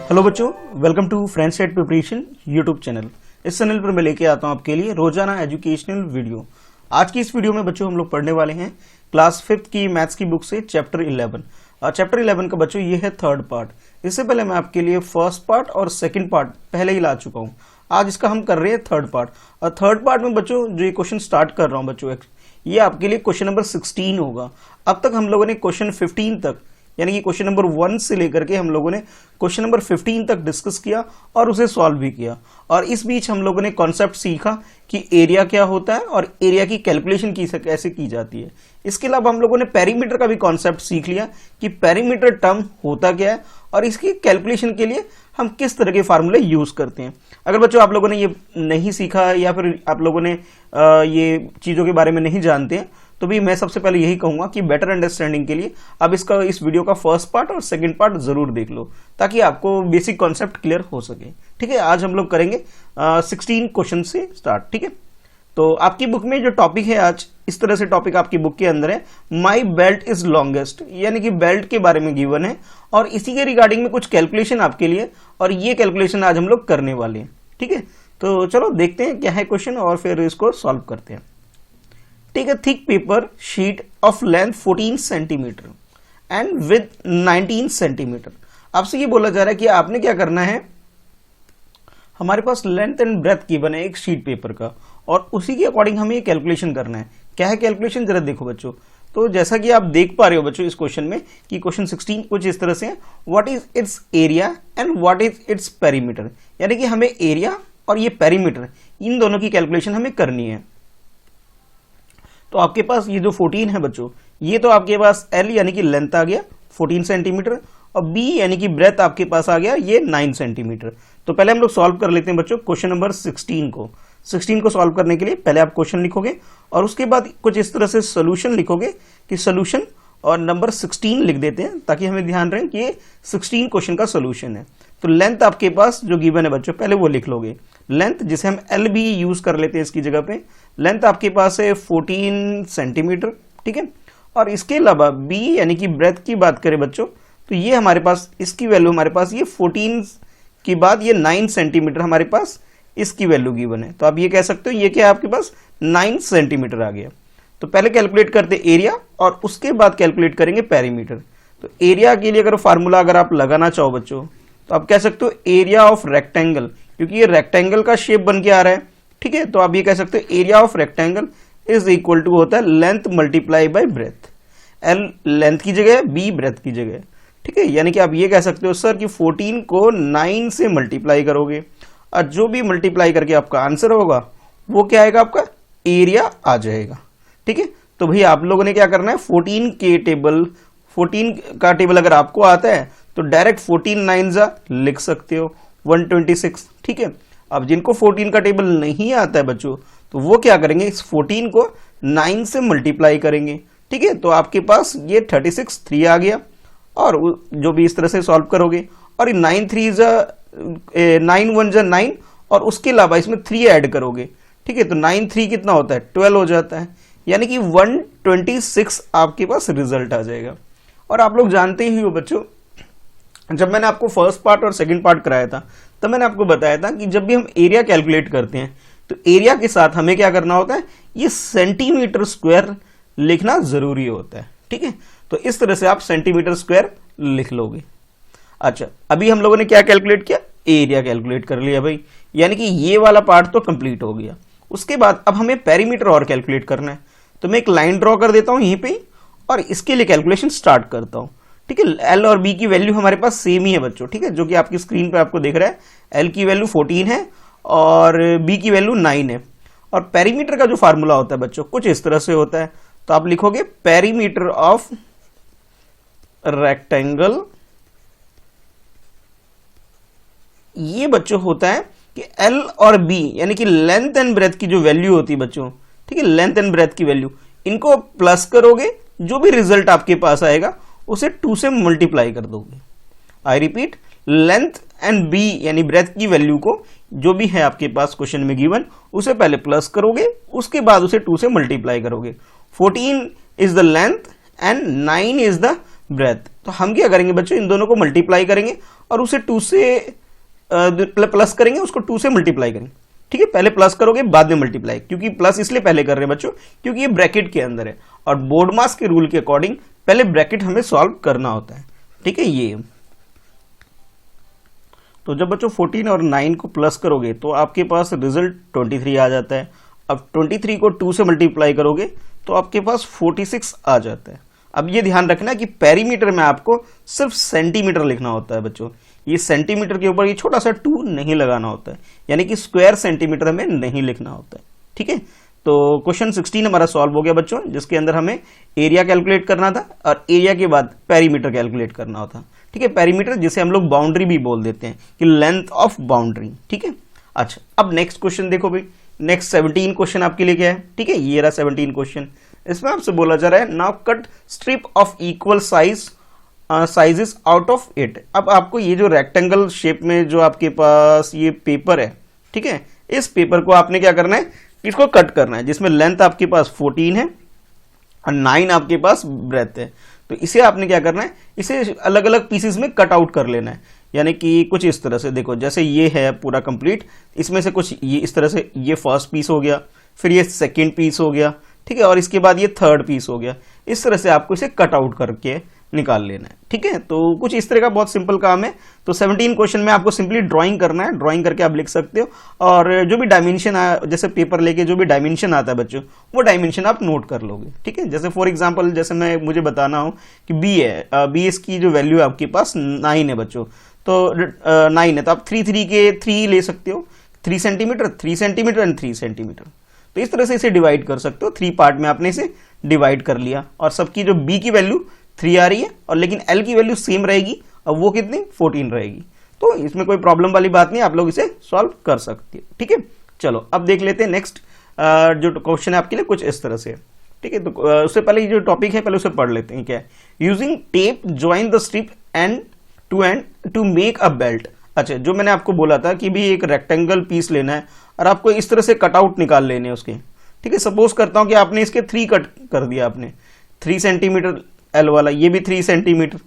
Hello बच्चों, welcome to friends at preparation YouTube channel. इस channel पर मैं लेके आता हूं आपके लिए रोजाना एजुकेशनल वीडियो। आज की इस वीडियो में बच्चों हम लोग पढ़ने वाले हैं क्लास 5th की मैथ्स की बुक से चैप्टर 11। चैप्टर 11 का बच्चों ये है थर्ड पार्ट। इससे पहले मैं आपके लिए फर्स्ट पार्ट और सेकंड पार्ट पहले ही ला चुका हूं। आज इसका हम कर रहे हैं थर्ड पार्ट। और थर्ड पार्ट में बच्चों जो ये क्वेश्चन स्टार्ट कर रहा हूं बच्चों, ये आपके लिए क्वेश्चन नंबर 16 होगा। अब तक हम लोगों ने क्वेश्चन 15 तक यानी कि क्वेश्चन नंबर 1 से लेकर के हम लोगों ने क्वेश्चन नंबर 15 तक डिस्कस किया और उसे सॉल्व भी किया। और इस बीच हम लोगों ने कॉन्सेप्ट सीखा कि एरिया क्या होता है और एरिया की कैलकुलेशन कैसे की जाती है। इसके अलावा हम लोगों ने पेरीमीटर का भी कॉन्सेप्ट सीख लिया कि पेरीमीटर टर्म होता क्या है और इसकी कैलकुलेशन के लिए हम किस तरह के फार्मूले यूज करते हैं। अगर बच्चों आप लोगों ने ये नहीं सीखा या फिर आप लोगों ने ये चीजों के बारे में नहीं जानते हैं तो भी मैं सबसे पहले यही कहूंगा कि बेटर अंडरस्टैंडिंग के लिए आप इस वीडियो का फर्स्ट पार्ट और सेकंड पार्ट जरूर देख लो ताकि आपको बेसिक कॉन्सेप्ट क्लियर हो सके। ठीक है, आज हम लोग करेंगे 16 क्वेश्चन से स्टार्ट। ठीक है, तो आपकी बुक में जो टॉपिक है आज इस तरह से टॉपिक आपकी बुक के अंदर है, माई बेल्ट इज लॉन्गेस्ट, यानी कि बेल्ट के बारे में गिवन है और इसी के रिगार्डिंग में कुछ कैलकुलेशन आपके लिए, और ये कैलकुलेशन आज हम लोग करने वाले हैं। ठीक है, तो चलो देखते हैं क्या है क्वेश्चन और फिर इसको सॉल्व करते हैं। Take a thick paper sheet of length 14 centimetre and width 19 centimetre. आपसे ये बोला जा रहा है कि आपने क्या करना है, हमारे पास लेंथ एंड ब्रेथ की बने एक शीट पेपर का और उसी के अकॉर्डिंग हमें ये कैलकुलेशन करना है। क्या है कैलकुलेशन, जरा देखो बच्चों। तो जैसा कि आप देख पा रहे हो बच्चों इस क्वेश्चन में कि क्वेश्चन 16 कुछ इस तरह से है, what is it's area and what is its perimeter, यानी कि हमें एरिया और ये पेरीमीटर इन दोनों की कैलकुलेशन हमें करनी है। तो आपके पास ये जो 14 है बच्चों, ये तो आपके पास L यानी कि लेंथ आ गया 14 सेंटीमीटर और B यानी कि ब्रेथ आपके पास आ गया ये 9 सेंटीमीटर। तो पहले हम लोग सॉल्व कर लेते हैं बच्चों क्वेश्चन नंबर 16 को। 16 को सॉल्व करने के लिए पहले आप क्वेश्चन लिखोगे और उसके बाद कुछ इस तरह से सोल्यूशन लिखोगे कि सोल्यूशन और नंबर 16 लिख देते हैं ताकि हमें ध्यान रहे कि ये 16 क्वेश्चन का सोल्यूशन है। तो लेंथ आपके पास जो गिवन है बच्चों पहले वो लिख लोगे, लेंथ जिसे हम एल भी यूज कर लेते हैं इसकी जगह पे। लेंथ आपके पास है 14 सेंटीमीटर। ठीक है, और इसके अलावा बी यानी कि ब्रेथ की बात करें बच्चों तो ये हमारे पास इसकी वैल्यू हमारे पास ये 14 की बाद ये 9 सेंटीमीटर हमारे पास इसकी वैल्यू गिवन है। तो आप ये कह सकते हो ये क्या है आपके पास 9 सेंटीमीटर आ गया। तो पहले कैलकुलेट करते एरिया और उसके बाद कैलकुलेट करेंगे पेरीमीटर। तो एरिया के लिए अगर फार्मूला अगर आप लगाना चाहो बच्चों तो आप कह सकते हो एरिया ऑफ रेक्टेंगल, क्योंकि ये रेक्टेंगल का शेप बन के आ रहा है। ठीक है, तो आप ये कह सकते हो area of rectangle is equal to होता है length multiply by breadth. L length की जगह बी ब्रेथ की जगह। ठीक है, यानी कि आप ये कह सकते हो सर कि 14 को 9 से मल्टीप्लाई करोगे और जो भी मल्टीप्लाई करके आपका आंसर होगा वो क्या आएगा, आपका एरिया आ जाएगा। ठीक है, तो भाई आप लोगों ने क्या करना है 14 का टेबल अगर आपको आता है तो डायरेक्ट 14 9 लिख सकते हो 126। ठीक है, अब जिनको 14 का टेबल नहीं आता है बच्चों तो वो क्या करेंगे, इस 14 को 9 से मल्टीप्लाई करेंगे। ठीक है, तो आपके पास ये 36 3 आ गया और जो भी इस तरह से सॉल्व करोगे और 9 3 9 1 9 और उसके अलावा इसमें 3 ऐड करोगे। ठीक है, तो 9 3 कितना होता है 12 हो जाता है, यानी कि 126 आपके पास रिजल्ट आ जाएगा। और आप लोग जानते ही हो बच्चों, जब मैंने आपको फर्स्ट पार्ट और सेकंड पार्ट कराया था तब मैंने आपको बताया था कि जब भी हम एरिया कैलकुलेट करते हैं तो एरिया के साथ हमें क्या करना होता है, ये सेंटीमीटर स्क्वायर लिखना जरूरी होता है। ठीक है, तो इस तरह से आप सेंटीमीटर स्क्वायर लिख लोगे। अच्छा, अभी हम लोगों ने क्या कैलकुलेट किया, एरिया कैलकुलेट कर लिया भाई, यानी कि ये वाला पार्ट तो कंप्लीट हो गया। उसके बाद अब हमें पेरीमीटर और कैलकुलेट करना है। तो मैं एक लाइन ड्रॉ कर देता हूं यहीं पे और इसके लिए कैलकुलेशन स्टार्ट करता हूं। ठीक है, एल और बी की वैल्यू हमारे पास सेम ही है बच्चों। ठीक है, जो कि आपकी स्क्रीन पे आपको दिख रहा है, एल की वैल्यू 14 है और बी की वैल्यू 9 है। और पेरीमीटर का जो फार्मूला होता है बच्चों कुछ इस तरह से होता है। तो आप लिखोगे पेरीमीटर ऑफ रेक्टेंगल, ये बच्चों होता है कि एल और बी यानी कि लेंथ एंड ब्रेथ की जो वैल्यू होती है बच्चों, ठीक है, लेंथ एंड ब्रेथ की वैल्यू इनको प्लस करोगे, जो भी रिजल्ट आपके पास आएगा उसे 2 से मल्टीप्लाई कर दोगे। I repeat, length and B यानी ब्रेथ की वैल्यू को जो भी है आपके पास क्वेश्चन में गिवन उसे पहले प्लस करोगे, उसके बाद उसे 2 से मल्टीप्लाई करोगे। 14 is the length and 9 is the breadth. तो हम क्या करेंगे बच्चों, इन दोनों को मल्टीप्लाई करेंगे और उसे 2 से प्लस करेंगे, उसको 2 से मल्टीप्लाई करेंगे। ठीक है, पहले प्लस करोगे बाद में मल्टीप्लाई, क्योंकि प्लस इसलिए पहले कर रहे हैं बच्चों क्योंकि ये ब्रैकेट के अंदर है और बोर्ड मास के रूल के अकॉर्डिंग पहले ब्रैकेट हमें सॉल्व करना होता है। ठीक है, ये तो जब बच्चों 14 और 9 को प्लस करोगे तो आपके पास रिजल्ट 23 आ जाता है। अब 23 को 2 से मल्टीप्लाई करोगे तो आपके पास 46 आ जाता है। अब ये ध्यान रखना कि पेरीमीटर में आपको सिर्फ सेंटीमीटर लिखना होता है बच्चों, ये सेंटीमीटर के ऊपर ये छोटा सा 2 नहीं लगाना होता है, यानी कि स्क्वायर सेंटीमीटर में नहीं लिखना होता है। ठीक है, तो क्वेश्चन 16 हमारा सॉल्व हो गया बच्चों, जिसके अंदर हमें एरिया कैलकुलेट करना था और एरिया के बाद पेरीमीटर कैलकुलेट करना होता। ठीक है, पेरीमीटर जिसे हम लोग बाउंड्री भी बोल देते हैं कि लेंथ ऑफ बाउंड्री। ठीक है, अच्छा अब नेक्स्ट क्वेश्चन देखो भाई, नेक्स्ट 17 क्वेश्चन आपके लिए क्या है। ठीक है, ये रहा 17 क्वेश्चन, इसमें आपसे बोला जा रहा है now cut strip of equal sizes out of it. अब आपको ये जो रेक्टेंगल शेप में जो आपके पास ये पेपर है, ठीक है, इस पेपर को आपने क्या करना है, इसको कट करना है, जिसमें लेंथ आपके पास 14 है और 9 आपके पास ब्रेथ है। तो इसे आपने क्या करना है, इसे अलग अलग पीसेस में कट आउट कर लेना है, यानी कि कुछ इस तरह से देखो, जैसे ये है पूरा कंप्लीट, इसमें से कुछ ये इस तरह से, ये फर्स्ट पीस हो गया, फिर ये सेकंड पीस हो गया, ठीक है, और इसके बाद ये थर्ड पीस हो गया। इस तरह से आपको इसे कट आउट करके निकाल लेना है। ठीक है, तो कुछ इस तरह का बहुत सिंपल काम है। तो 17 क्वेश्चन में आपको सिंपली ड्राइंग करना है, ड्राइंग करके आप लिख सकते हो, और जो भी डायमेंशन जैसे पेपर लेके जो भी डायमेंशन आता है बच्चों, वो डायमेंशन आप नोट कर लोगे। ठीक है, जैसे फॉर एग्जांपल जैसे मुझे बताना हो कि बी है, बी इसकी जो वैल्यू है आपके पास 9 है बच्चों, तो 9 है तो आप 3 के 3 ले सकते हो, 3 सेंटीमीटर 3 सेंटीमीटर एंड 3 सेंटीमीटर। तो इस तरह से इसे डिवाइड कर सकते हो, 3 पार्ट में आपने इसे डिवाइड कर लिया, और सबकी जो बी की वैल्यू 3 आ रही है और लेकिन एल की वैल्यू सेम रहेगी, और वो कितनी 14 रहेगी। तो इसमें कोई प्रॉब्लम वाली बात नहीं, आप लोग इसे सॉल्व कर सकते हो। ठीक है, चलो अब देख लेते हैं नेक्स्ट जो क्वेश्चन है आपके लिए कुछ इस तरह से। ठीक है, तो उससे पहले जो टॉपिक है पहले उसे पढ़ लेते हैं। क्या है, using tape join the strip and to make a belt. अच्छा, जो मैंने आपको बोला था कि भी एक रेक्टेंगल पीस लेना है और आपको इस तरह से कटआउट निकाल लेने हैं उसके। ठीक है, सपोज करता हूं कि आपने इसके 3 कट कर दिया, आपने 3 सेंटीमीटर एल वाला, ये भी 3 सेंटीमीटर,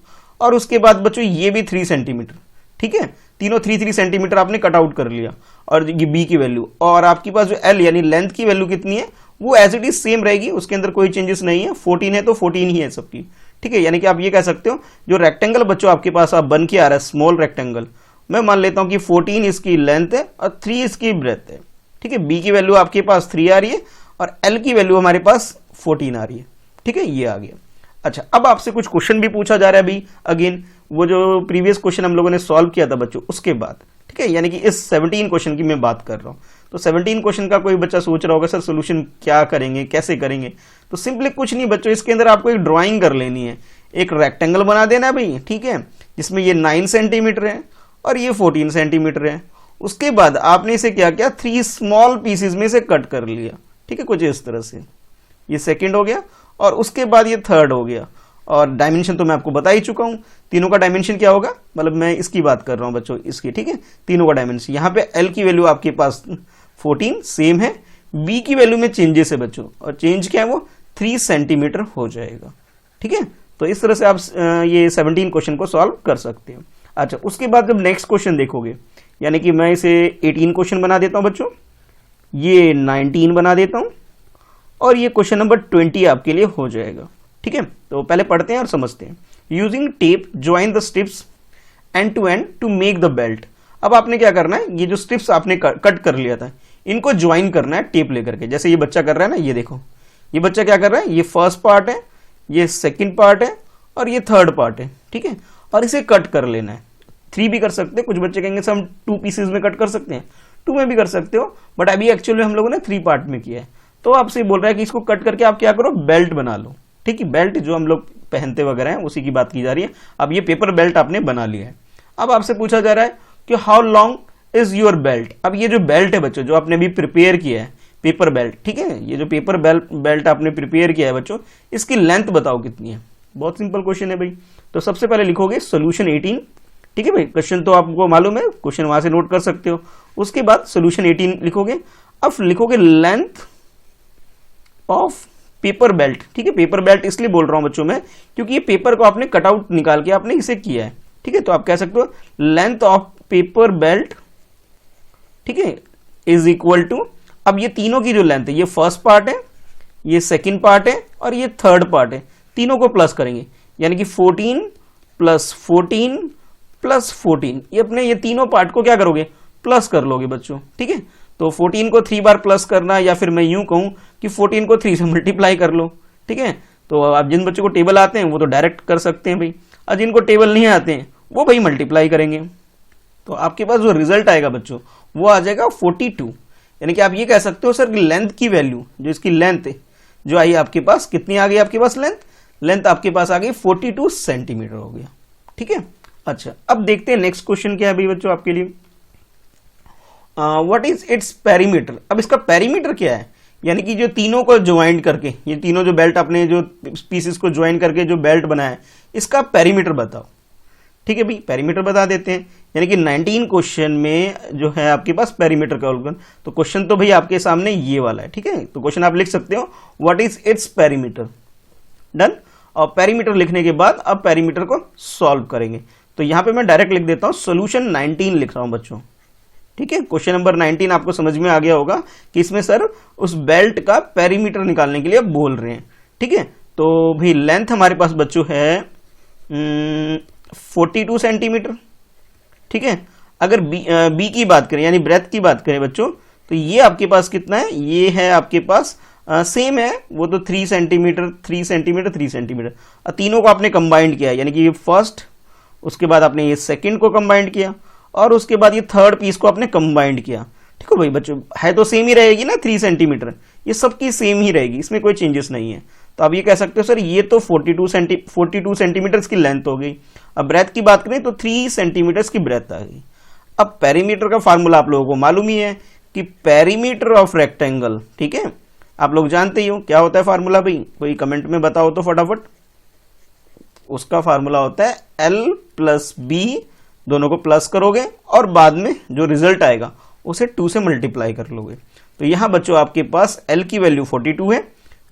और उसके बाद बच्चों ये भी 3 सेंटीमीटर। ठीक है, तीनों 3 सेंटीमीटर आपने कट आउट कर लिया, और ये बी की वैल्यू, और आपके पास जो एल यानी लेंथ की वैल्यू कितनी है, वो एज इट इज सेम रहेगी, उसके अंदर कोई चेंजेस नहीं है। 14 है तो 14 ही है सबकी। ठीक है, यानी कि आप ये कह सकते हो जो रेक्टेंगल बच्चों आपके पास आप बन के आ रहा है स्मॉल रेक्टेंगल, मैं मान लेता हूं कि 14 इसकी लेंथ है और 3 इसकी ब्रेथ है। ठीक है, बी की वैल्यू आपके पास 3 आ रही है और एल की वैल्यू हमारे पास 14 आ रही है। ठीक है, ये आ गया। अच्छा, अब आपसे कुछ क्वेश्चन भी पूछा जा रहा है अभी, अगेन वो जो प्रीवियस क्वेश्चन हम लोगों ने सॉल्व किया था बच्चों, उसके बाद। ठीक है, यानी कि इस 17 क्वेश्चन की मैं बात कर रहा हूं। तो 17 क्वेश्चन का कोई बच्चा सोच रहा होगा सर सोल्यूशन क्या करेंगे, कैसे करेंगे। तो सिंपली कुछ नहीं बच्चों, इसके अंदर आपको एक ड्राइंग कर लेनी है, एक रेक्टेंगल बना देना है भाई। ठीक है, जिसमें ये 9 सेंटीमीटर है और ये 14 सेंटीमीटर है। उसके बाद आपने इसे क्या किया, 3 स्मॉल पीसेस में से कट कर लिया। ठीक है, कुछ इस तरह से, ये सेकंड हो गया और उसके बाद ये थर्ड हो गया। और डायमेंशन तो मैं आपको बता ही चुका हूं, तीनों का डायमेंशन क्या होगा, मतलब मैं इसकी बात कर रहा हूं बच्चों, इसकी। ठीक है, तीनों का डायमेंशन, यहाँ पे एल की वैल्यू आपके पास 14 सेम है, बी की वैल्यू में चेंजेस है बच्चों, और चेंज क्या है वो 3 सेंटीमीटर हो जाएगा। ठीक है, तो इस तरह से आप ये 17 क्वेश्चन को सॉल्व कर सकते हो। अच्छा, उसके बाद जब नेक्स्ट क्वेश्चन देखोगे, यानी कि मैं इसे 18 क्वेश्चन बना देता हूं बच्चों, ये 19 बना देता हूं, और ये क्वेश्चन नंबर 20 आपके लिए हो जाएगा। ठीक है, तो पहले पढ़ते हैं और समझते हैं। Using tape join the strips and to make the belt. अब आपने क्या करना है, ये जो स्ट्रिप्स आपने कट कर लिया था, इनको ज्वाइन करना है टेप लेकर के। जैसे ये बच्चा कर रहा है ना, ये देखो, ये बच्चा क्या कर रहा है, ये फर्स्ट पार्ट है, ये सेकंड पार्ट है, और ये थर्ड पार्ट है। ठीक है, और इसे कट कर लेना है। 3 भी कर सकते हैं, कुछ बच्चे कहेंगे सर हम 2 पीसेज में कट कर सकते हैं, 2 में भी कर सकते हो, बट अभी एक्चुअली हम लोगों ने 3 पार्ट में किया है। तो आपसे बोल रहा है कि इसको कट करके आप क्या करो, बेल्ट बना लो। ठीक है, बेल्ट जो हम लोग पहनते वगैरह हैं उसी की बात की जा रही है। अब ये पेपर बेल्ट आपने बना लिया है। अब आपसे पूछा जा रहा है कि how long is your belt. अब ये जो बेल्ट है बच्चों, जो आपने अभी प्रिपेयर किया है पेपर बेल्ट, ठीक है, ये जो पेपर बेल्ट आपने प्रिपेयर किया है बच्चों, इसकी लेंथ बताओ कितनी है। बहुत सिंपल क्वेश्चन है भाई। तो सबसे पहले लिखोगे सोल्यूशन 18। ठीक है भाई, क्वेश्चन तो आपको मालूम है, क्वेश्चन वहां से नोट कर सकते हो। उसके बाद सोल्यूशन 18 लिखोगे। अब लिखोगे लेंथ ऑफ पेपर बेल्ट, ठीक है। पेपर बेल्ट इसलिए बोल रहा हूं बच्चों मैं क्योंकि ये पेपर को आपने कटआउट निकाल के आपने इसे किया है, ठीक है। तो आप कह सकते हो लेंथ ऑफ पेपर बेल्ट, ठीक है, इज इक्वल टू, अब ये तीनों की जो लेंथ है, ये फर्स्ट पार्ट है, ये सेकंड पार्ट है और ये थर्ड पार्ट है, तीनों को प्लस करेंगे, यानी कि 14 प्लस 14 प्लस 14, ये अपने ये तीनों पार्ट को क्या करोगे, प्लस कर लोगे बच्चों, ठीक है। तो 14 को 3 बार प्लस करना, या फिर मैं यूं कहूं कि 14 को 3 से मल्टीप्लाई कर लो, ठीक है। तो आप जिन बच्चों को टेबल आते हैं वो तो डायरेक्ट कर सकते हैं भाई, और जिनको टेबल नहीं आते हैं वो भाई मल्टीप्लाई करेंगे। तो आपके पास जो रिजल्ट आएगा बच्चों वो आ जाएगा 42, यानी कि आप ये कह सकते हो सर कि लेंथ की वैल्यू, जो इसकी लेंथ है जो आई आपके पास, कितनी आ गई आपके पास लेंथ आपके पास आ गई 42 सेंटीमीटर हो गया, ठीक है। अच्छा, अब देखते हैं नेक्स्ट क्वेश्चन क्या है भाई बच्चों आपके लिए। व्हाट इज इट्स पेरीमीटर, अब इसका पेरीमीटर क्या है, यानी कि जो तीनों को ज्वाइन करके, ये तीनों जो बेल्ट अपने जो पीसेस को ज्वाइन करके जो बेल्ट बना है, इसका पेरीमीटर बताओ, ठीक है भाई। पेरीमीटर बता देते हैं, यानी कि 19 क्वेश्चन में जो है आपके पास पेरीमीटर का अवलोकन, तो क्वेश्चन तो भाई आपके सामने ये वाला है, ठीक है। तो क्वेश्चन आप लिख सकते हो what is its perimeter, done. और पेरीमीटर लिखने के बाद अब पेरीमीटर को सॉल्व करेंगे, तो यहां पे मैं डायरेक्ट लिख देता हूं सोल्यूशन 19 लिख रहा हूं बच्चों, ठीक है। क्वेश्चन नंबर 19 आपको समझ में आ गया होगा कि इसमें सर उस बेल्ट का पेरीमीटर निकालने के लिए बोल रहे हैं, ठीक है। तो भाई लेंथ हमारे पास बच्चों है 42 सेंटीमीटर, ठीक है। अगर बी की बात करें यानी ब्रेथ की बात करें बच्चों, तो ये आपके पास कितना है, ये है आपके पास सेम है, वो तो 3 सेंटीमीटर 3 सेंटीमीटर 3 सेंटीमीटर, तीनों को आपने कंबाइंड किया, यानी कि ये फर्स्ट, उसके बाद आपने ये सेकंड को कंबाइंड किया, और उसके बाद ये थर्ड पीस को आपने कंबाइंड किया, ठीक है भाई बच्चों। है तो सेम ही रहेगी ना 3 सेंटीमीटर, ये सबकी सेम ही रहेगी, इसमें कोई चेंजेस नहीं है। तो आप ये कह सकते हो सर ये तो 42 सेंटीमीटर की लेंथ हो गई। अब ब्रेथ की बात करें तो 3 सेंटीमीटर की ब्रेथ आ गई। अब पेरीमीटर का फार्मूला आप लोगों को मालूम ही है कि पेरीमीटर ऑफ रेक्टेंगल, ठीक है, आप लोग जानते ही हो क्या होता है फार्मूला भाई, कोई कमेंट में बताओ तो फटाफट। उसका फार्मूला होता है L प्लस बी, दोनों को प्लस करोगे और बाद में जो रिजल्ट आएगा उसे 2 से मल्टीप्लाई कर लोगे। तो यहां बच्चों आपके पास L की वैल्यू 42 है,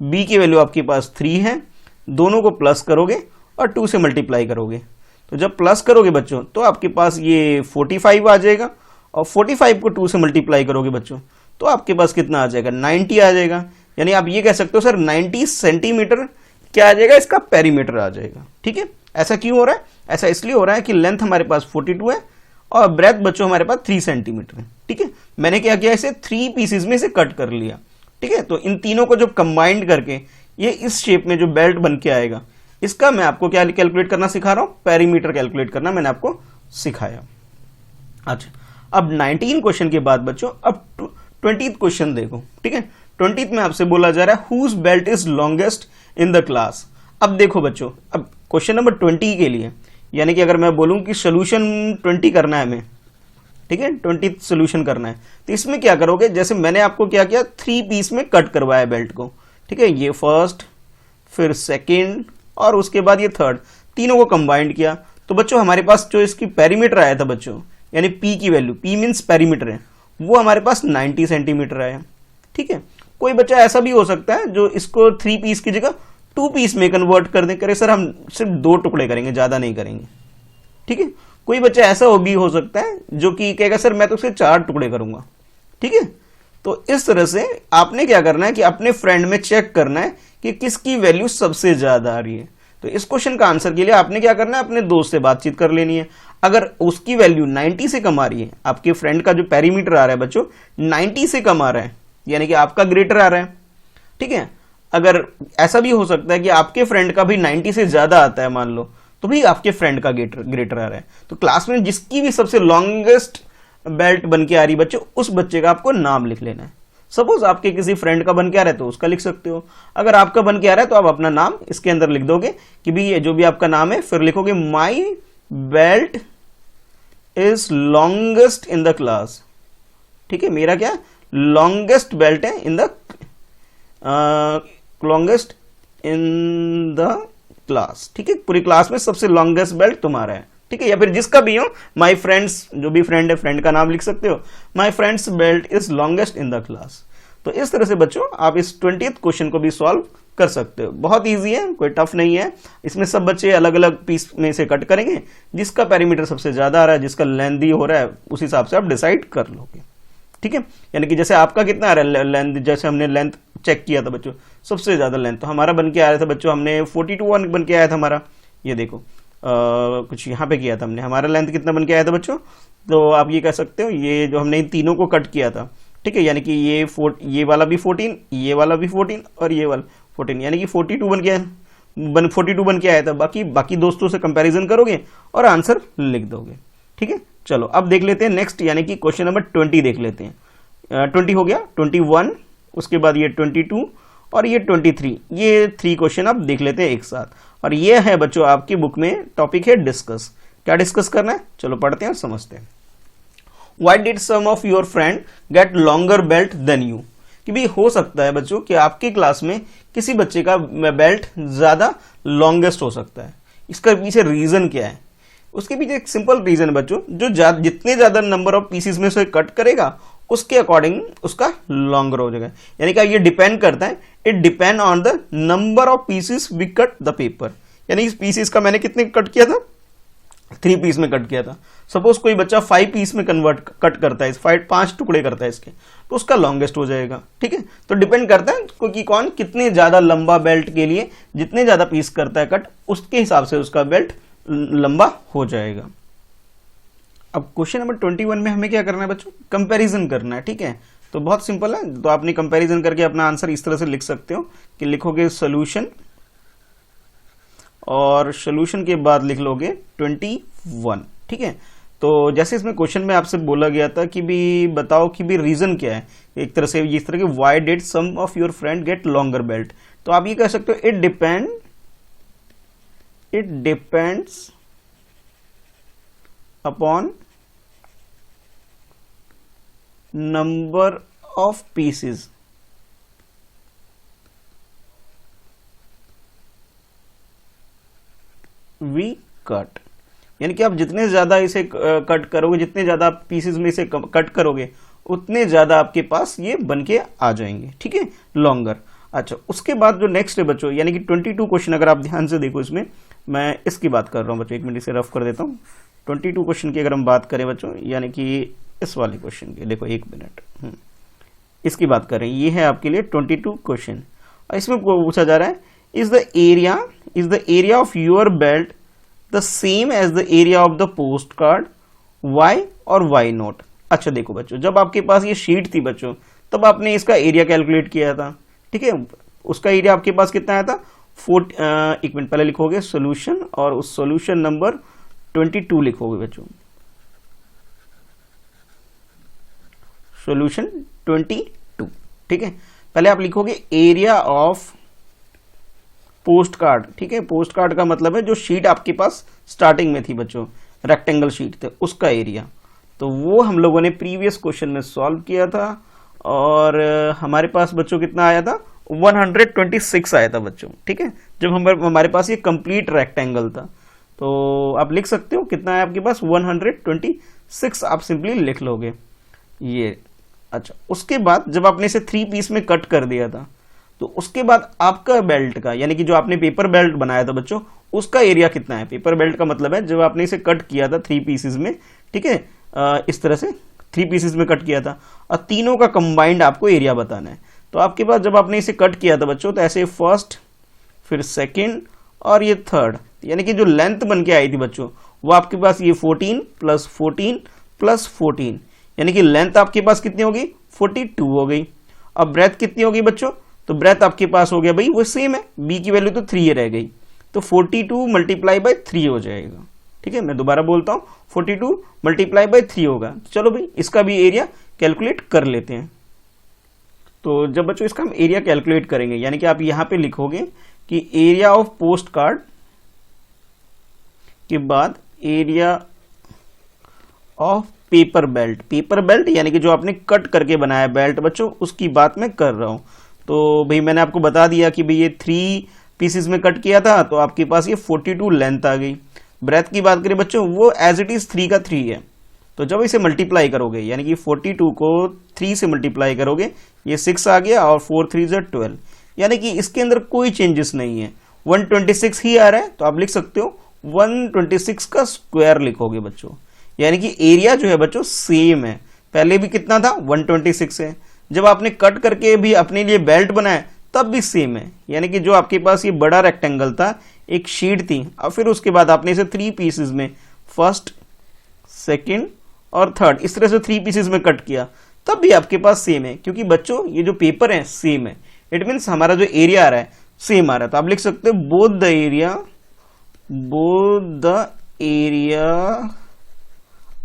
B की वैल्यू आपके पास 3 है, दोनों को प्लस करोगे और 2 से मल्टीप्लाई करोगे। तो जब प्लस करोगे बच्चों तो आपके पास ये 45 आ जाएगा, और 45 को 2 से मल्टीप्लाई करोगे बच्चों तो आपके पास कितना आ जाएगा, 90 आ जाएगा। यानी आप ये कह सकते हो सर 90 सेंटीमीटर क्या आ जाएगा, इसका पेरीमीटर आ जाएगा, ठीक है। ऐसा क्यों हो रहा है, ऐसा इसलिए हो रहा है कि लेंथ हमारे पास 42 है और ब्रेथ बच्चों हमारे पास 3 सेंटीमीटर है, ठीक है। मैंने क्या किया, इसे 3 पीसेस में से कट कर लिया, ठीक है। तो इन तीनों को जब कंबाइंड करके ये इस शेप में जो बेल्ट बन के आएगा, इसका मैं आपको क्या कैलकुलेट करना सिखा रहा हूं, पेरीमीटर कैलकुलेट करना मैंने आपको सिखाया। अच्छा, अब 19 क्वेश्चन के बाद बच्चों अब 20th क्वेश्चन देखो, ठीक है। 20th में आपसे बोला जा रहा है whose belt is longest in the class. अब देखो बच्चों, अब क्वेश्चन नंबर 20 के लिए, यानी कि अगर मैं बोलूं कि सोल्यूशन 20 करना है हमें, ठीक है, 20th सोल्यूशन करना है, तो इसमें क्या करोगे, जैसे मैंने आपको क्या किया, 3 पीस में कट करवाया बेल्ट को, ठीक है। ये फर्स्ट, फिर सेकेंड और उसके बाद ये थर्ड, तीनों को कंबाइंड किया। तो बच्चों हमारे पास जो इसकी पेरीमीटर आया था बच्चों, यानी पी की वैल्यू, पी मीन्स पेरीमीटर है, वो हमारे पास 90 सेंटीमीटर आया, ठीक है। कोई बच्चा ऐसा भी हो सकता है जो इसको 3 पीस की जगह 2 पीस में कन्वर्ट कर दे, करे सर हम सिर्फ 2 टुकड़े करेंगे, ज्यादा नहीं करेंगे, ठीक है। कोई बच्चा ऐसा भी हो सकता है जो कि कहेगा सर मैं तो उसके 4 टुकड़े करूंगा, ठीक है। तो इस तरह से आपने क्या करना है कि अपने फ्रेंड में चेक करना है कि किसकी वैल्यू सबसे ज्यादा आ रही है। तो इस क्वेश्चन का आंसर के लिए आपने क्या करना है, अपने दोस्त से बातचीत कर लेनी है। अगर उसकी वैल्यू 90 से कम आ रही है, आपके फ्रेंड का जो पेरीमीटर आ रहा है बच्चों 90 से कम आ रहा है, यानी कि आपका ग्रेटर आ रहा है, ठीक है। अगर ऐसा भी हो सकता है कि आपके फ्रेंड का भी 90 से ज्यादा आता है मान लो, तो भी आपके फ्रेंड का ग्रेटर आ रहा है। तो क्लास में जिसकी भी सबसे लॉन्गेस्ट बेल्ट बन के आ रही बच्चों, उस बच्चे का आपको नाम लिख लेना है। सपोज आपके किसी फ्रेंड का बन के आ रहा है तो उसका लिख सकते हो, अगर आपका बन के आ रहा है तो आप अपना नाम इसके अंदर लिख दोगे कि भी ये जो भी आपका नाम है, फिर लिखोगे my belt is longest in the class, ठीक है। मेरा क्या लॉन्गेस्ट बेल्ट है in the longest in the class, ठीक है। पूरी क्लास में सबसे लॉन्गेस्ट बेल्ट तुम्हारा है, ठीक है। या फिर जिसका भी हो, माई फ्रेंड्स, जो भी फ्रेंड है फ्रेंड का नाम लिख सकते हो, my friends belt is longest in the class. तो इस तरह से बच्चों आप इस 20th क्वेश्चन को भी सॉल्व कर सकते हो। बहुत इजी है, कोई टफ नहीं है। इसमें सब बच्चे अलग अलग पीस में से कट करेंगे, जिसका पैरामीटर सबसे ज्यादा आ रहा है, जिसका लेंथी हो रहा है, उस हिसाब से आप डिसाइड कर लोगे। ठीक है, यानी कि जैसे आपका कितना आ रहा है लेंथ, जैसे हमने लेंथ चेक किया था बच्चों, सबसे ज्यादा लेंथ तो हमारा बन के आया था बच्चों, हमने 42 बन के आया था हमारा। ये देखो कुछ यहाँ पे किया था हमने, हमारा लेंथ कितना बन के आया था बच्चों। तो आप ये कह सकते हो ये जो हमने इन तीनों को कट किया था, ठीक है, यानी कि ये वाला भी 14, ये वाला भी 14 और ये वाला 14, यानी कि 42 बन गया, 42 बन के आया था। बाकी दोस्तों से कंपैरिजन करोगे और आंसर लिख दोगे। ठीक है, चलो अब देख लेते हैं नेक्स्ट, यानी कि क्वेश्चन नंबर 20 देख लेते हैं। 20 हो गया, 21, उसके बाद ये 22 और ये 23, ये 3 क्वेश्चन आप देख लेते हैं एक साथ। और ये है बच्चों आपकी बुक में टॉपिक है डिस्कस। क्या डिस्कस करना है, चलो पढ़ते हैं और समझते हैं। Why did some of your friend get longer belt than you? कि भी हो सकता है बच्चों कि आपकी क्लास में किसी बच्चे का बेल्ट ज्यादा लॉन्गेस्ट हो सकता है। इसका पीछे रीजन क्या है? उसके पीछे एक सिंपल रीजन है बच्चों, जो जितने ज्यादा नंबर ऑफ पीसेस में से कट करेगा उसके अकॉर्डिंग उसका लॉन्गर हो जाएगा। यानी कि ये डिपेंड करता है, it depend on the number of pieces we cut the paper. यानी इस पीसेस का मैंने कितने कट किया था, 3 पीस में कट किया था। सपोज कोई बच्चा 5 पीस में कट करता है, 5 टुकड़े करता है इसके, तो उसका लॉन्गेस्ट हो जाएगा। ठीक है, तो डिपेंड करता है कि कौन कितने ज्यादा लंबा बेल्ट के लिए जितने ज्यादा पीस करता है कट, उसके हिसाब से उसका बेल्ट लंबा हो जाएगा। अब क्वेश्चन नंबर 21 में हमें क्या करना है बच्चों, कंपैरिजन करना है। ठीक है, तो बहुत सिंपल है, तो आपने कंपैरिजन करके अपना आंसर इस तरह से लिख सकते हो कि लिखोगे सोल्यूशन और सोल्यूशन के बाद लिख लोगे 21। ठीक है, तो जैसे इसमें क्वेश्चन में आपसे बोला गया था कि भी बताओ कि भी रीजन क्या है, एक तरह से इस तरह के why did some of your friend get longer belt, तो आप ये कह सकते हो it depends upon number of pieces we cut. यानी कि आप जितने ज्यादा इसे कट करोगे, जितने ज्यादा पीसेस में इसे कट करोगे, उतने ज्यादा आपके पास ये बन के आ जाएंगे। ठीक है, लॉन्गर। अच्छा, उसके बाद जो नेक्स्ट है बच्चों, यानी कि 22 क्वेश्चन, अगर आप ध्यान से देखो इसमें मैं इसकी बात कर रहा हूं बच्चों, 1 मिनट इसे रफ कर देता हूं। 22 क्वेश्चन की अगर हम बात करें बच्चों, यानी कि इस वाले क्वेश्चन की, देखो 1 मिनट इसकी बात करें, ये है आपके लिए 22 क्वेश्चन। और इसमें पूछा जा रहा है is the area of your belt the same as the area of the post card, why और वाई नॉट। अच्छा देखो बच्चों, जब आपके पास ये शीट थी बच्चों, तब आपने इसका एरिया कैलकुलेट किया था। ठीक है, उसका एरिया आपके पास कितना आया था, 1 मिनट पहले लिखोगे सोल्यूशन और उस सोल्यूशन नंबर 22 लिखोगे बच्चों, सोल्यूशन 22। ठीक है, पहले आप लिखोगे एरिया ऑफ पोस्ट कार्ड। ठीक है, पोस्ट कार्ड का मतलब है जो शीट आपके पास स्टार्टिंग में थी बच्चों, रेक्टेंगल शीट थे, उसका एरिया। तो वो हम लोगों ने प्रीवियस क्वेश्चन में सॉल्व किया था और हमारे पास बच्चों कितना आया था, 126 आया था बच्चों। ठीक है, जब हमारे पास ये कंप्लीट रेक्टेंगल था, तो आप लिख सकते हो कितना है आपके पास, 126 आप सिंपली लिख लोगे ये। अच्छा, उसके बाद जब आपने इसे 3 पीस में कट कर दिया था, तो उसके बाद आपका बेल्ट का, यानी कि जो आपने पेपर बेल्ट बनाया था बच्चों, उसका एरिया कितना है। पेपर बेल्ट का मतलब है जब आपने इसे कट किया था 3 पीसेस में, ठीक है, इस तरह से 3 पीसेस में कट किया था और तीनों का कंबाइंड आपको एरिया बताना है। तो आपके पास जब आपने इसे कट किया था बच्चों, तो ऐसे फर्स्ट, फिर सेकेंड और ये थर्ड, यानी कि जो लेंथ बन के आई थी बच्चों, वो आपके पास ये 14 + 14 + 14, यानी कि लेंथ आपके पास कितनी होगी, 42 हो गई। अब ब्रेथ कितनी होगी बच्चों, तो ब्रेथ आपके पास हो गया भाई वो सेम है, बी की वैल्यू तो 3 रह गई, तो 42 × 3 हो जाएगा। ठीक है, मैं दोबारा बोलता हूं, 42 × 3 होगा। चलो भाई इसका भी एरिया कैलकुलेट कर लेते हैं। तो जब बच्चों इसका हम एरिया कैलकुलेट करेंगे, यानी कि आप यहां पे लिखोगे कि एरिया ऑफ पोस्ट कार्ड के बाद area of paper belt. Paper belt यानी कि जो आपने कट करके बनाया बेल्ट बच्चों, उसकी बात मैं कर रहा हूं। तो भाई मैंने आपको बता दिया कि भाई ये 3 पीसेस में कट किया था, तो आपके पास ये 42 लेंथ आ गई। ब्रेथ की बात करें बच्चों, वो एज इट इज 3 का 3 है, तो जब इसे मल्टीप्लाई करोगे, यानी कि 42 को 3 से मल्टीप्लाई करोगे, ये 6 आ गया और 4 3 ज़ा 12, यानी कि इसके अंदर कोई चेंजेस नहीं है, 126 ही आ रहा है। तो आप लिख सकते हो 126 का स्क्वायर लिखोगे बच्चों, यानी कि एरिया जो है बच्चों सेम है, पहले भी कितना था 126 है, जब आपने कट करके भी अपने लिए बेल्ट बनाया तब भी सेम है, यानी कि जो आपके पास ये बड़ा रेक्टेंगल था, एक शीट थी, और फिर उसके बाद आपने इसे 3 पीसेस में, फर्स्ट सेकंड और थर्ड, इस तरह से 3 पीसेस में कट किया, तब भी आपके पास सेम है, क्योंकि बच्चों ये जो पेपर है सेम है। इट मीन्स हमारा जो एरिया आ रहा है सेम आ रहा है। तो आप लिख सकते हो both the area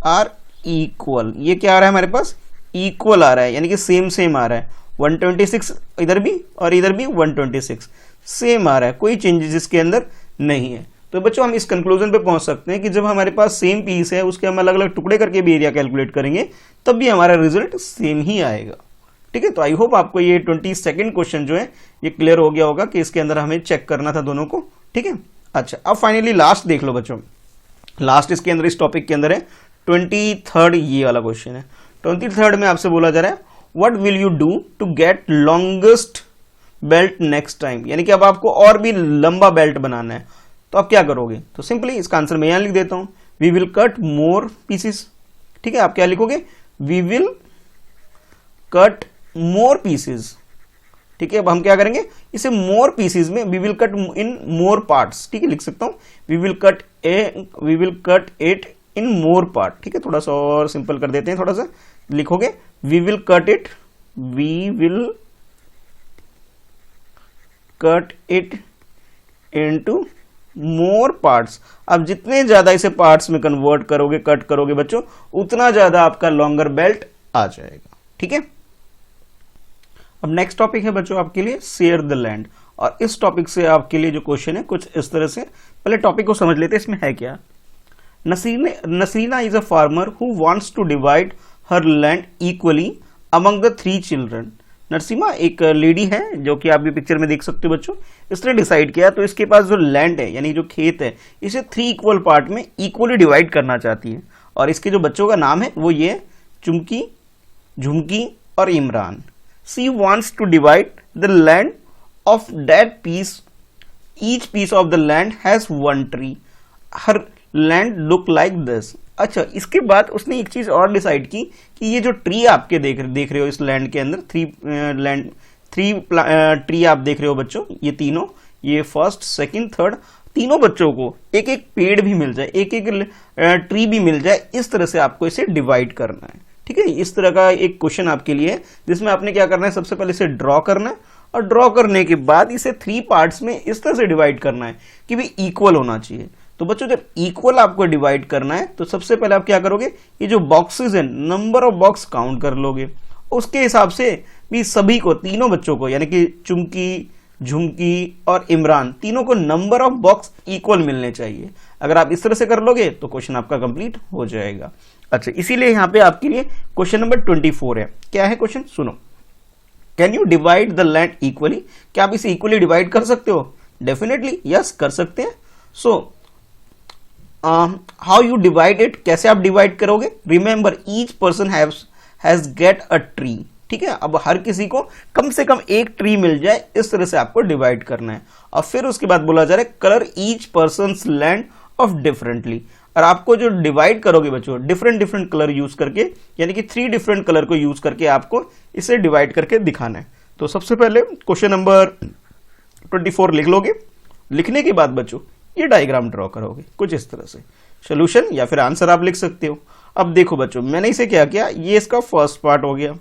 are equal. ये क्या आ रहा है हमारे पास, इक्वल आ रहा है, यानी कि सेम आ रहा है, 126 इधर भी और इधर भी 126 सेम आ रहा है, कोई चेंजेस इसके अंदर नहीं है। तो बच्चों हम इस कंक्लूजन पे पहुंच सकते हैं कि जब हमारे पास सेम पीस है, उसके हम अलग अलग टुकड़े करके भी एरिया कैलकुलेट करेंगे तब भी हमारा रिजल्ट सेम ही आएगा। ठीक है, तो आई होप आपको ये 22nd क्वेश्चन जो है ये क्लियर हो गया होगा कि इसके अंदर हमें चेक करना था दोनों को। ठीक है, अच्छा अब फाइनली लास्ट देख लो बच्चों, लास्ट इसके अंदर इस टॉपिक के अंदर है 23rd, ये वाला क्वेश्चन है। 23rd में आपसे बोला जा रहा है what will you do to get longest belt next time, यानी कि अब आपको और भी लंबा बेल्ट बनाना है, तो आप क्या करोगे। तो सिंपली इसका आंसर मैं यहां लिख देता हूं, we will cut more pieces. ठीक है, आप क्या लिखोगे, we will cut more pieces. ठीक है, अब हम क्या करेंगे, इसे मोर पीसेस में we will cut in more parts. ठीक है, लिख सकता हूं we will cut it in more part. ठीक है, थोड़ा सा और सिंपल कर देते हैं, थोड़ा सा लिखोगे we will cut it into more parts. अब जितने ज्यादा इसे पार्ट्स में कन्वर्ट करोगे, कट करोगे बच्चों, उतना ज्यादा आपका लॉन्गर बेल्ट आ जाएगा। ठीक है, अब नेक्स्ट टॉपिक है बच्चों आपके लिए शेयर द लैंड, और इस टॉपिक से आपके लिए जो क्वेश्चन है कुछ इस तरह से, पहले टॉपिक को समझ लेते हैं इसमें है क्या। Nasina is a farmer who wants to divide her land equally among the 3 children. Narsima एक लेडी है जो कि आप भी पिक्चर में देख सकते हो बच्चों, इसने डिसाइड किया, तो इसके पास जो लैंड है यानी जो खेत है इसे 3 इक्वल पार्ट में इक्वली डिवाइड करना चाहती है, और इसके जो बच्चों का नाम है वो ये चुमकी, झुमकी और Imran. She wants to divide the land of that piece. Each piece of the land has one tree. Her land look like this. अच्छा, इसके बाद उसने एक चीज और डिसाइड की कि ये जो ट्री आपके देख रहे हो इस लैंड के अंदर, 3 ट्री आप देख रहे हो बच्चों, ये तीनों, ये फर्स्ट सेकंड थर्ड, तीनों बच्चों को एक एक पेड़ भी मिल जाए, एक एक ट्री भी मिल जाए, इस तरह से आपको इसे डिवाइड करना है। ठीक है, इस तरह का एक क्वेश्चन आपके लिए है जिसमें आपने क्या करना है, सबसे पहले इसे ड्रॉ करना है, और ड्रॉ करने के बाद इसे 3 पार्ट्स में इस तरह से डिवाइड करना है कि भी इक्वल होना चाहिए। तो बच्चों जब इक्वल आपको डिवाइड करना है तो सबसे पहले आप क्या करोगे, ये जो बॉक्सेस हैं नंबर ऑफ बॉक्स काउंट कर लोगे, उसके हिसाब से भी सभी को, तीनों बच्चों को यानी कि चुमकी, झुमकी और इमरान, तीनों को नंबर ऑफ बॉक्स इक्वल मिलने चाहिए। अगर आप इस तरह से कर लोगे तो क्वेश्चन आपका कंप्लीट हो जाएगा। अच्छा, इसीलिए यहां पे आपके लिए क्वेश्चन नंबर 24 है। क्या है क्वेश्चन, सुनो, can you divide the land equally, क्या आप इसे इक्वली डिवाइड कर सकते हो। डेफिनेटली यस, कर सकते हैं। So how you divide it, कैसे आप डिवाइड करोगे। Remember each person has get a tree. ठीक है, अब हर किसी को कम से कम एक ट्री मिल जाए, इस तरह से आपको डिवाइड करना है। और फिर उसके बाद बोला जा रहा है colour each persons land of differently, और आपको जो डिवाइड करोगे बच्चों डिफरेंट कलर यूज करके, यानी कि 3 डिफरेंट कलर को यूज करके आपको इसे डिवाइड करके दिखाना है। तो सबसे पहले क्वेश्चन नंबर 24 लिख लोगे, लिखने के बाद बच्चों ये डायग्राम ड्रॉ करोगे कुछ इस तरह से, सोल्यूशन या फिर आंसर आप लिख सकते हो। अब देखो बच्चों, मैंने इसे क्या किया, ये इसका फर्स्ट पार्ट हो गया,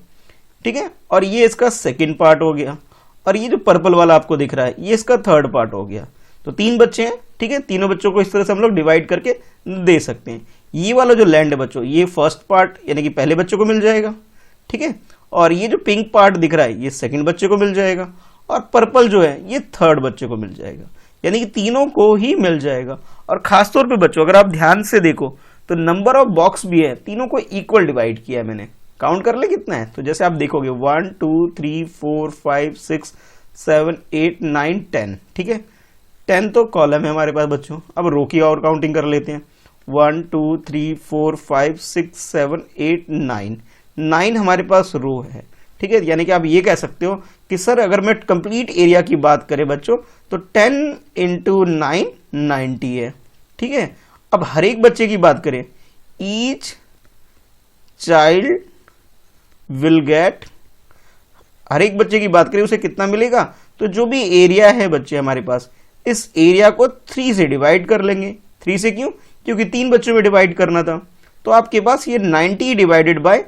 ठीक है, और ये इसका सेकंड पार्ट हो गया, और ये जो पर्पल वाला आपको दिख रहा है ये इसका थर्ड पार्ट हो गया। तो 3 बच्चे हैं, ठीक है, तीनों बच्चों को इस तरह से हम लोग डिवाइड करके दे सकते हैं। ये वाला जो लैंड है बच्चों, ये फर्स्ट पार्ट यानी कि पहले बच्चे को मिल जाएगा, ठीक है, और ये जो पिंक पार्ट दिख रहा है ये सेकंड बच्चे को मिल जाएगा, और पर्पल जो है ये थर्ड बच्चे को मिल जाएगा, यानी कि तीनों को ही मिल जाएगा। और खासतौर पे बच्चों अगर आप ध्यान से देखो तो नंबर ऑफ बॉक्स भी है, तीनों को इक्वल डिवाइड किया है मैंने, काउंट कर ले कितना है। तो जैसे आप देखोगे 1 2 3 4 5 6 7 8 9 10, ठीक है, 10 तो कॉलम है हमारे पास बच्चों। अब रो की और काउंटिंग कर लेते हैं, 1 2 3 4 5 6 7 8 9 हमारे पास रो है, ठीक है, यानी कि आप ये कह सकते हो कि सर अगर मैं कंप्लीट एरिया की बात करें बच्चों तो 10 इंटू 9 90 है। ठीक है, अब हर एक बच्चे की बात करें, ईच चाइल्ड विल गेट, हर एक बच्चे की बात करें उसे कितना मिलेगा, तो जो भी एरिया है बच्चे हमारे पास, इस एरिया को 3 से डिवाइड कर लेंगे। 3 से क्यों? क्योंकि 3 बच्चों में डिवाइड करना था, तो आपके पास ये 90 डिवाइडेड बाय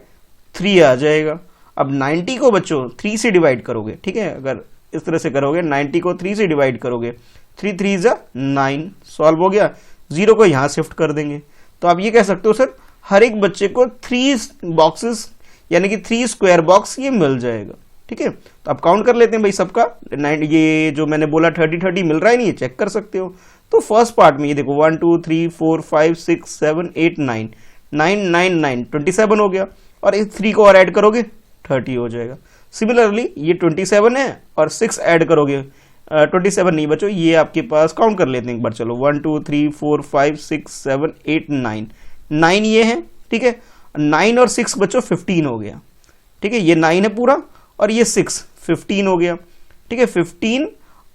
3 आ जाएगा। अब 90 को बच्चों 3 से डिवाइड करोगे, ठीक है, अगर इस तरह से करोगे 90 को 3 से डिवाइड करोगे, 3 3 जा 9, सॉल्व हो गया। 0 को यहां शिफ्ट कर देंगे, तो आप ये कह सकते हो सर हर एक बच्चे को 3 बॉक्सेस यानी कि 3 स्क्वायर बॉक्स ये मिल जाएगा। ठीक है, तो आप काउंट कर लेते हैं भाई सबका, ये जो मैंने बोला 30 30 मिल रहा है, नहीं ये चेक कर सकते हो। तो फर्स्ट पार्ट में ये देखो 1 2 3 4 5 6 7 8 9 9 9 9 27 हो गया, और इस 3 को और ऐड करोगे 30 हो जाएगा। सिमिलरली ये 27 है और 6 ऐड करोगे 27 नहीं बच्चों, ये आपके पास काउंट कर लेते हैं एक बार, चलो 1 2 3 4 5 6 7 8 9 9 ये है। ठीक है, 9 और 6 बच्चों 15 हो गया। ठीक है, ये 9 है पूरा और ये 6 15 हो गया। ठीक है, 15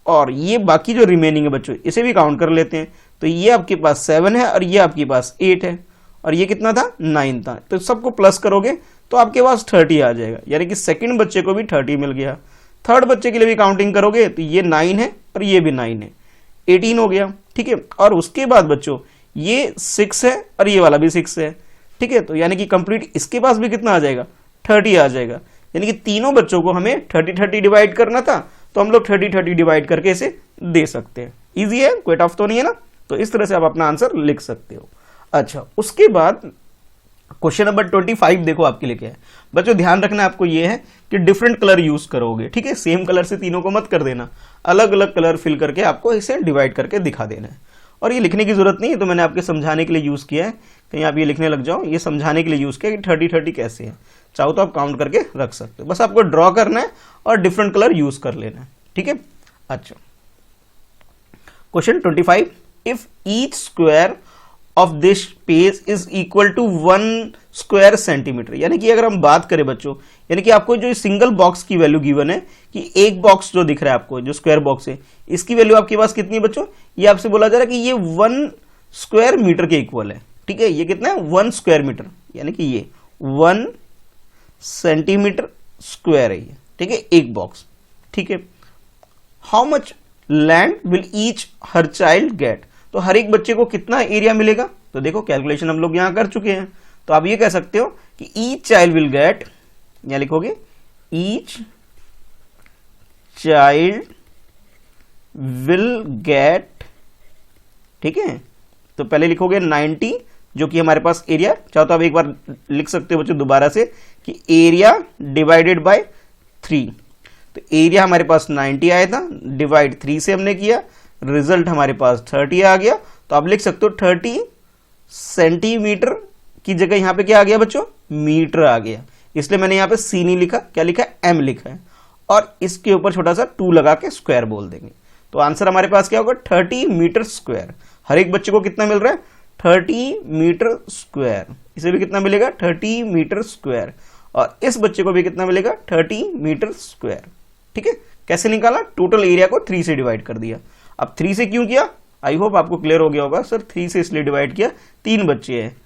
और ये बाकी जो रिमेनिंग है बच्चों इसे भी काउंट कर लेते हैं, तो ये आपके पास 7 है और ये आपके पास 8 है, और ये कितना था 9 था, तो सबको प्लस करोगे तो आपके पास 30 आ जाएगा, यानी कि सेकंड बच्चे को भी 30 मिल गया। थर्ड बच्चे के लिए भी काउंटिंग करोगे तो ये 9 है और ये भी 9 है, 18 हो गया। ठीक है, और उसके बाद बच्चों ये 6 है और ये वाला भी 6 है। ठीक है, तो यानी कि कंप्लीट इसके पास भी कितना आ जाएगा 30 आ जाएगा, यानी कि तीनों बच्चों को हमें 30 30 डिवाइड करना था, तो हम लोग 30 30 डिवाइड करके इसे दे सकते हैं। इजी है, कोई टफ तो नहीं है ना, तो इस तरह से आप अपना आंसर लिख सकते हो। अच्छा, उसके बाद क्वेश्चन नंबर 25 देखो आपके लिए क्या है बच्चों, ध्यान रखना आपको ये है कि डिफरेंट कलर यूज करोगे। ठीक है, सेम कलर से तीनों को मत कर देना, अलग अलग कलर फिल करके आपको इसे डिवाइड करके दिखा देना है। और ये लिखने की जरूरत नहीं है, तो मैंने आपके समझाने के लिए यूज किया है, कहीं आप ये लिखने लग जाओ, ये समझाने के लिए यूज किया कि 30 30 कैसे है। चाहो तो आप काउंट करके रख सकते हो, बस आपको ड्रॉ करना है और डिफरेंट कलर यूज कर लेना है। ठीक है, अच्छा question 25, if each square of this page is equal to 1 square centimetre, यानी कि अगर हम बात करें बच्चों, यानी कि आपको जो सिंगल बॉक्स की वैल्यू गिवन है कि एक बॉक्स जो दिख रहा है आपको, जो स्क्वायर बॉक्स है, इसकी वैल्यू आपके पास कितनी है बच्चों, ये आपसे बोला जा रहा है कि ये 1 स्क्वायर मीटर के इक्वल है। ठीक है, ये कितना है 1 स्क्वायर मीटर, यानी कि ये 1 सेंटीमीटर स्क्वायर है ये। ठीक है, एक बॉक्स। ठीक है, how much land will each her child gate, तो हर एक बच्चे को कितना एरिया मिलेगा, तो देखो कैलकुलेशन हम लोग यहां कर चुके हैं, तो आप ये कह सकते हो कि ईच चाइल्ड विल गेट, यहां लिखोगे ईच चाइल्ड विल गेट। ठीक है, तो पहले लिखोगे 90 जो कि हमारे पास एरिया, चाहो तो आप एक बार लिख सकते हो बच्चों दोबारा से कि एरिया डिवाइडेड बाय 3, तो एरिया हमारे पास 90 आया था, डिवाइड 3 से हमने किया, रिजल्ट हमारे पास 30 आ गया। तो आप लिख सकते हो 30 सेंटीमीटर की जगह यहां पे क्या आ गया बच्चों, मीटर आ गया, इसलिए मैंने यहां पे सी नहीं लिखा, क्या लिखा है एम लिखा है, और इसके ऊपर छोटा सा 2 लगा के स्क्वायर बोल देंगे। तो आंसर हमारे पास क्या होगा 30 मीटर स्क्वायर। हर एक बच्चे को कितना मिल रहा है 30 मीटर स्क्वायर, इसे भी कितना मिलेगा 30 मीटर स्क्वायर, और इस बच्चे को भी कितना मिलेगा 30 मीटर स्क्वायर। ठीक है, कैसे निकाला, टोटल एरिया को 3 से डिवाइड कर दिया। अब 3 से क्यों किया, आई होप आपको क्लियर हो गया होगा, सर 3 से इसलिए डिवाइड किया, 3 बच्चे हैं,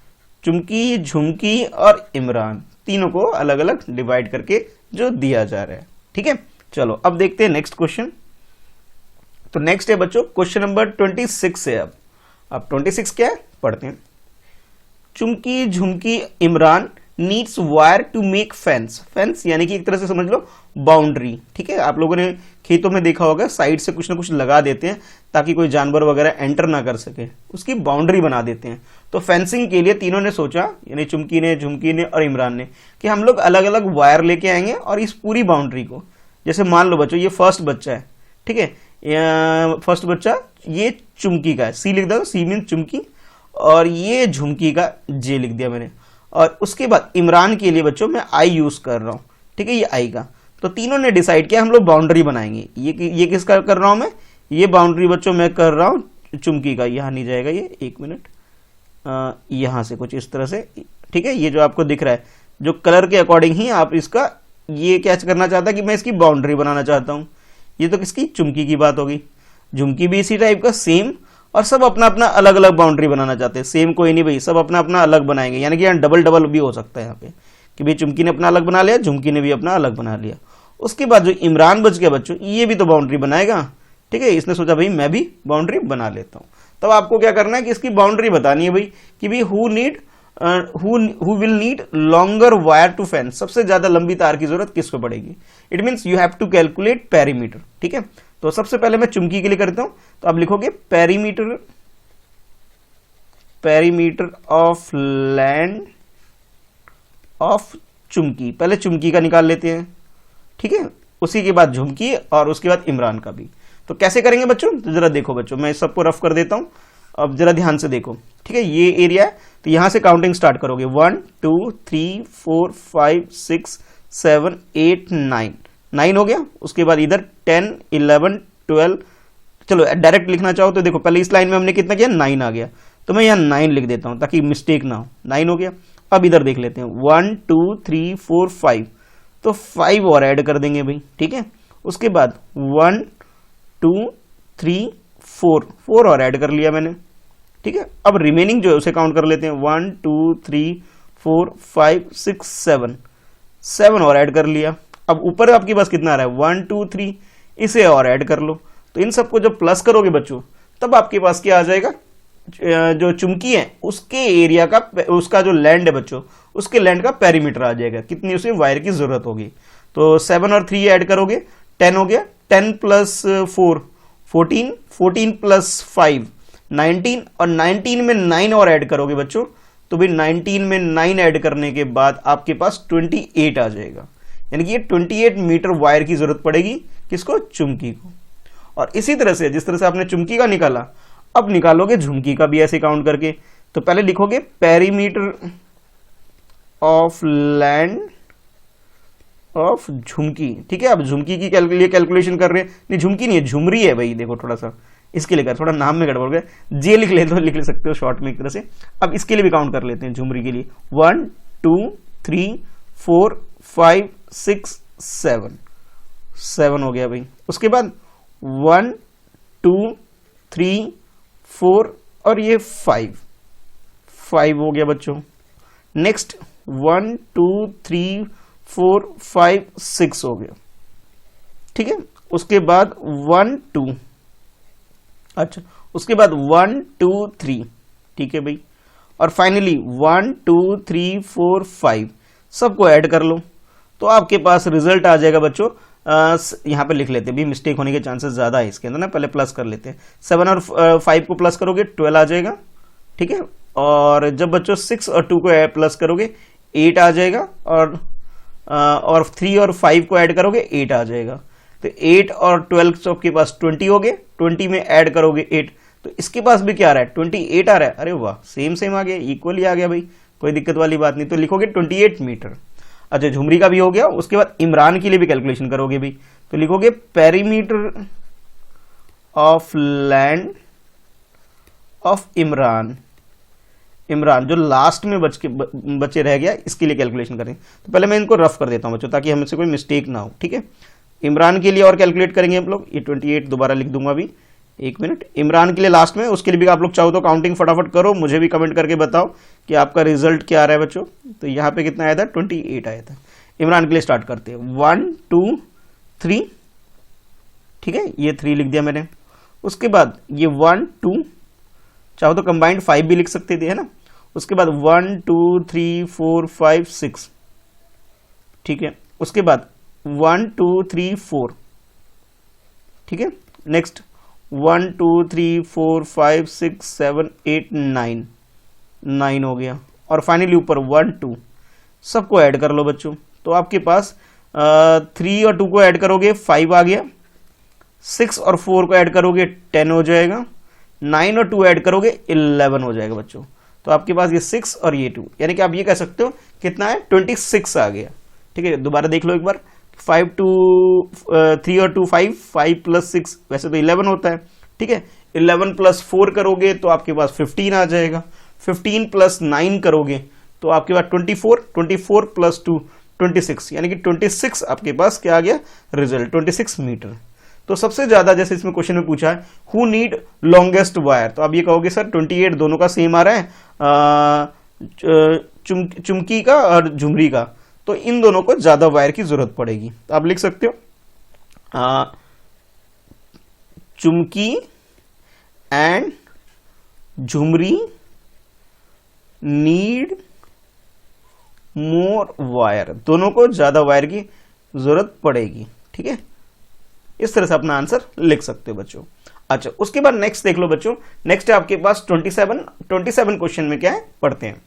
चुमकी, झुमकी और इमरान, तीनों को अलग अलग डिवाइड करके जो दिया जा रहा है। ठीक है, चलो अब देखते हैं नेक्स्ट क्वेश्चन। तो नेक्स्ट है बच्चों क्वेश्चन नंबर 26 है। अब 26 क्या है पढ़ते हैं। Chumki, Jhumki, Imran needs wire to make fence, fence यानी कि एक तरह से समझ लो बाउंड्री। ठीक है, आप लोगों ने खेतों में देखा होगा साइड से कुछ ना कुछ लगा देते हैं ताकि कोई जानवर वगैरह एंटर ना कर सके, उसकी बाउंड्री बना देते हैं। तो फेंसिंग के लिए तीनों ने सोचा, यानी चुमकी ने, झुमकी ने और इमरान ने, कि हम लोग अलग अलग वायर लेके आएंगे और इस पूरी बाउंड्री को, जैसे मान लो बच्चों ये फर्स्ट बच्चा है, ठीक है, फर्स्ट बच्चा ये चुमकी का है, सी लिख दो, सी मीन चुमकी, और ये झुमकी का जे लिख दिया मैंने, और उसके बाद इमरान के लिए बच्चों मैं आई यूज कर रहा हूं। ठीक है, ये आई का, तो तीनों ने डिसाइड किया हम लोग बाउंड्री बनाएंगे। ये किसका कर रहा हूं मैं, ये बाउंड्री बच्चों मैं कर रहा हूं चुमकी का, यहां नहीं जाएगा ये, एक मिनट, यहां से कुछ इस तरह से। ठीक है, ये जो आपको दिख रहा है, जो कलर के अकॉर्डिंग ही आप इसका ये क्या करना चाहता है कि मैं इसकी बाउंड्री बनाना चाहता हूँ। ये तो किसकी, चुमकी की बात होगी। झुमकी भी इसी टाइप का सेम, और सब अपना अपना अलग अलग बाउंड्री बनाना चाहते हैं। सेम कोई नहीं भाई, सब अपना अपना अलग बनाएंगे, यानी कि यहाँ डबल डबल भी हो सकता है यहाँ पे कि भाई चुमकी ने अपना अलग बना लिया, झुमकी ने भी अपना अलग बना लिया। उसके बाद जो इमरान बच गया बच्चों, ये भी तो बाउंड्री बनाएगा, ठीक है। इसने सोचा भाई मैं भी बाउंड्री बना लेता हूँ। तब आपको क्या करना है कि इसकी बाउंड्री बतानी है भाई कि भाई who will need longer wire to fence, सबसे ज्यादा लंबी तार की जरूरत किसको पड़ेगी। It means you have to calculate perimeter, ठीक है। तो सबसे पहले मैं चुमकी के लिए करता हूं, तो आप लिखोगे perimeter of land of Chumki. पहले चुमकी का निकाल लेते हैं, ठीक है, उसी के बाद झुमकी और उसके बाद इमरान का भी। तो कैसे करेंगे बच्चों, तो जरा देखो बच्चों, मैं सबको रफ कर देता हूं, अब जरा ध्यान से देखो, ठीक है। ये एरिया है, तो यहां से काउंटिंग स्टार्ट करोगे 1 2 3 4 5 6 7 8 9 हो गया। उसके बाद इधर 10 11 12, चलो डायरेक्ट लिखना चाहो तो देखो, पहले इस लाइन में हमने कितना किया, 9 आ गया, तो मैं यहाँ 9 लिख देता हूं ताकि मिस्टेक ना हो। 9 हो गया। अब इधर देख लेते हैं 1 2 3 4 5, तो 5 और ऐड कर देंगे भाई, ठीक है। उसके बाद 1 2 3 4 और ऐड कर लिया मैंने, ठीक है। अब रिमेनिंग जो है उसे काउंट कर लेते हैं 1 2 3 4 5 6 7 और ऐड कर लिया। अब ऊपर आपके पास कितना आ रहा है, 1 2 3, इसे और ऐड कर लो। तो इन सबको जब प्लस करोगे बच्चों, तब आपके पास क्या आ जाएगा, जो चुमकी है उसके एरिया का, उसका जो लैंड है बच्चों, उसके लैंड का पेरीमीटर आ जाएगा, कितनी उसे वायर की जरूरत होगी। तो 7 और 3 ऐड करोगे 10 हो गया, 10 प्लस 4 14, 14 प्लस 5 19, और 19 में 9 और ऐड करोगे बच्चों, तो भाई 19 में 9 ऐड करने के बाद आपके पास 28 आ जाएगा, यानी कि ये 28 मीटर वायर की जरूरत पड़ेगी, किसको, चुमकी को। और इसी तरह से जिस तरह से आपने चुमकी का निकाला, अब निकालोगे झुमकी का भी ऐसे काउंट करके। तो पहले लिखोगे पेरीमीटर ऑफ लैंड ऑफ झुमकी, ठीक है। अब झुमकी की लिए कैलकुलेशन कर रहे हैं, नहीं झुमकी नहीं है, झुमरी है भाई, देखो थोड़ा सा इसके लिए कर, थोड़ा नाम में गड़बड़ गया, जे लिख ले तो लिख ले सकते हो शॉर्ट में एक तरह से। अब इसके लिए भी काउंट कर लेते हैं, झुमरी के लिए 1 2 3 4 5 6 7 हो गया भाई। उसके बाद 1 2 3 4 और ये 5 हो गया बच्चों। नेक्स्ट 1 2 3 4 5 6 हो गया, ठीक है। उसके बाद 1 2, अच्छा उसके बाद 1 2 3, ठीक है भाई। और फाइनली 1 2 3 4 5 सबको ऐड कर लो, तो आपके पास रिजल्ट आ जाएगा बच्चों। यहाँ पे लिख लेते हैं भी, मिस्टेक होने के चांसेस ज्यादा है इसके अंदर ना, पहले प्लस कर लेते हैं। 7 और 5 को प्लस करोगे 12 आ जाएगा, ठीक है। और जब बच्चों 6 और 2 को प्लस करोगे 8 आ जाएगा, और 3 और 5 को ऐड करोगे 8 आ जाएगा। तो 8 और 12 सबके पास 20 हो गए, 20 में ऐड करोगे 8, तो इसके पास भी क्या आ रहा है, 28 आ रहा है। अरे वाह, सेम आ गया, इक्वली आ गया भाई, कोई दिक्कत वाली बात नहीं। तो लिखोगे 28 मीटर। अच्छा झुमरी का भी हो गया। उसके बाद इमरान के लिए भी कैलकुलेशन करोगे भी, तो लिखोगे perimeter of land of Imran जो लास्ट में बचे रह गया, इसके लिए कैलकुलेशन करें। तो पहले मैं इनको रफ कर देता हूं बच्चों, ताकि हमसे कोई मिस्टेक ना हो, ठीक है। इमरान के लिए और कैलकुलेट करेंगे हम लोग, ये 28 दोबारा लिख दूंगा अभी, एक मिनट। इमरान के लिए लास्ट में, उसके लिए भी आप लोग चाहो तो काउंटिंग फटाफट करो, मुझे भी कमेंट करके बताओ कि आपका रिजल्ट क्या आ रहा है बच्चों। तो यहाँ पे कितना आया था, 28 आया था। इमरान के लिए स्टार्ट करते हैं 1 2 3, ठीक है, ये 3 लिख दिया मैंने। उसके बाद ये 1 2, चाहो तो कंबाइंड 5 भी लिख सकते थे, है ना। उसके बाद 1 2 3 4 5 6, ठीक है। उसके बाद 1 2 3 4, ठीक है। नेक्स्ट 1 2 3 4 5 6 7 8 9 हो गया। और फाइनली ऊपर 1 2, सबको ऐड कर लो बच्चों। तो आपके पास 3 और 2 को ऐड करोगे 5 आ गया, 6 और 4 को ऐड करोगे 10 हो जाएगा, 9 और 2 ऐड करोगे 11 हो जाएगा बच्चों। तो आपके पास ये 6 और ये 2, यानी कि आप ये कह सकते हो कितना है, 26 आ गया, ठीक है। दोबारा देख लो एक बार, 5 2 3 और 2 5 प्लस 6 वैसे तो 11 होता है, ठीक है। 11 प्लस 4 करोगे तो आपके पास 15 आ जाएगा, 15 प्लस 9 करोगे तो आपके पास 24 प्लस 2 26, यानी कि 26 आपके पास क्या आ गया रिजल्ट 26 मीटर। तो सबसे ज्यादा जैसे इसमें क्वेश्चन में पूछा है हु नीड लॉन्गेस्ट वायर, तो आप ये कहोगे सर 28 दोनों का सेम आ रहा है, चुमकी का और झुमरी का, तो इन दोनों को ज्यादा वायर की जरूरत पड़ेगी। तो आप लिख सकते हो Chumki and Jhumri need more wire, दोनों को ज्यादा वायर की जरूरत पड़ेगी। ठीक है, इस तरह से अपना आंसर लिख सकते हो बच्चों। अच्छा, उसके बाद नेक्स्ट देख लो बच्चों, नेक्स्ट है आपके पास 27 क्वेश्चन में क्या है पढ़ते हैं।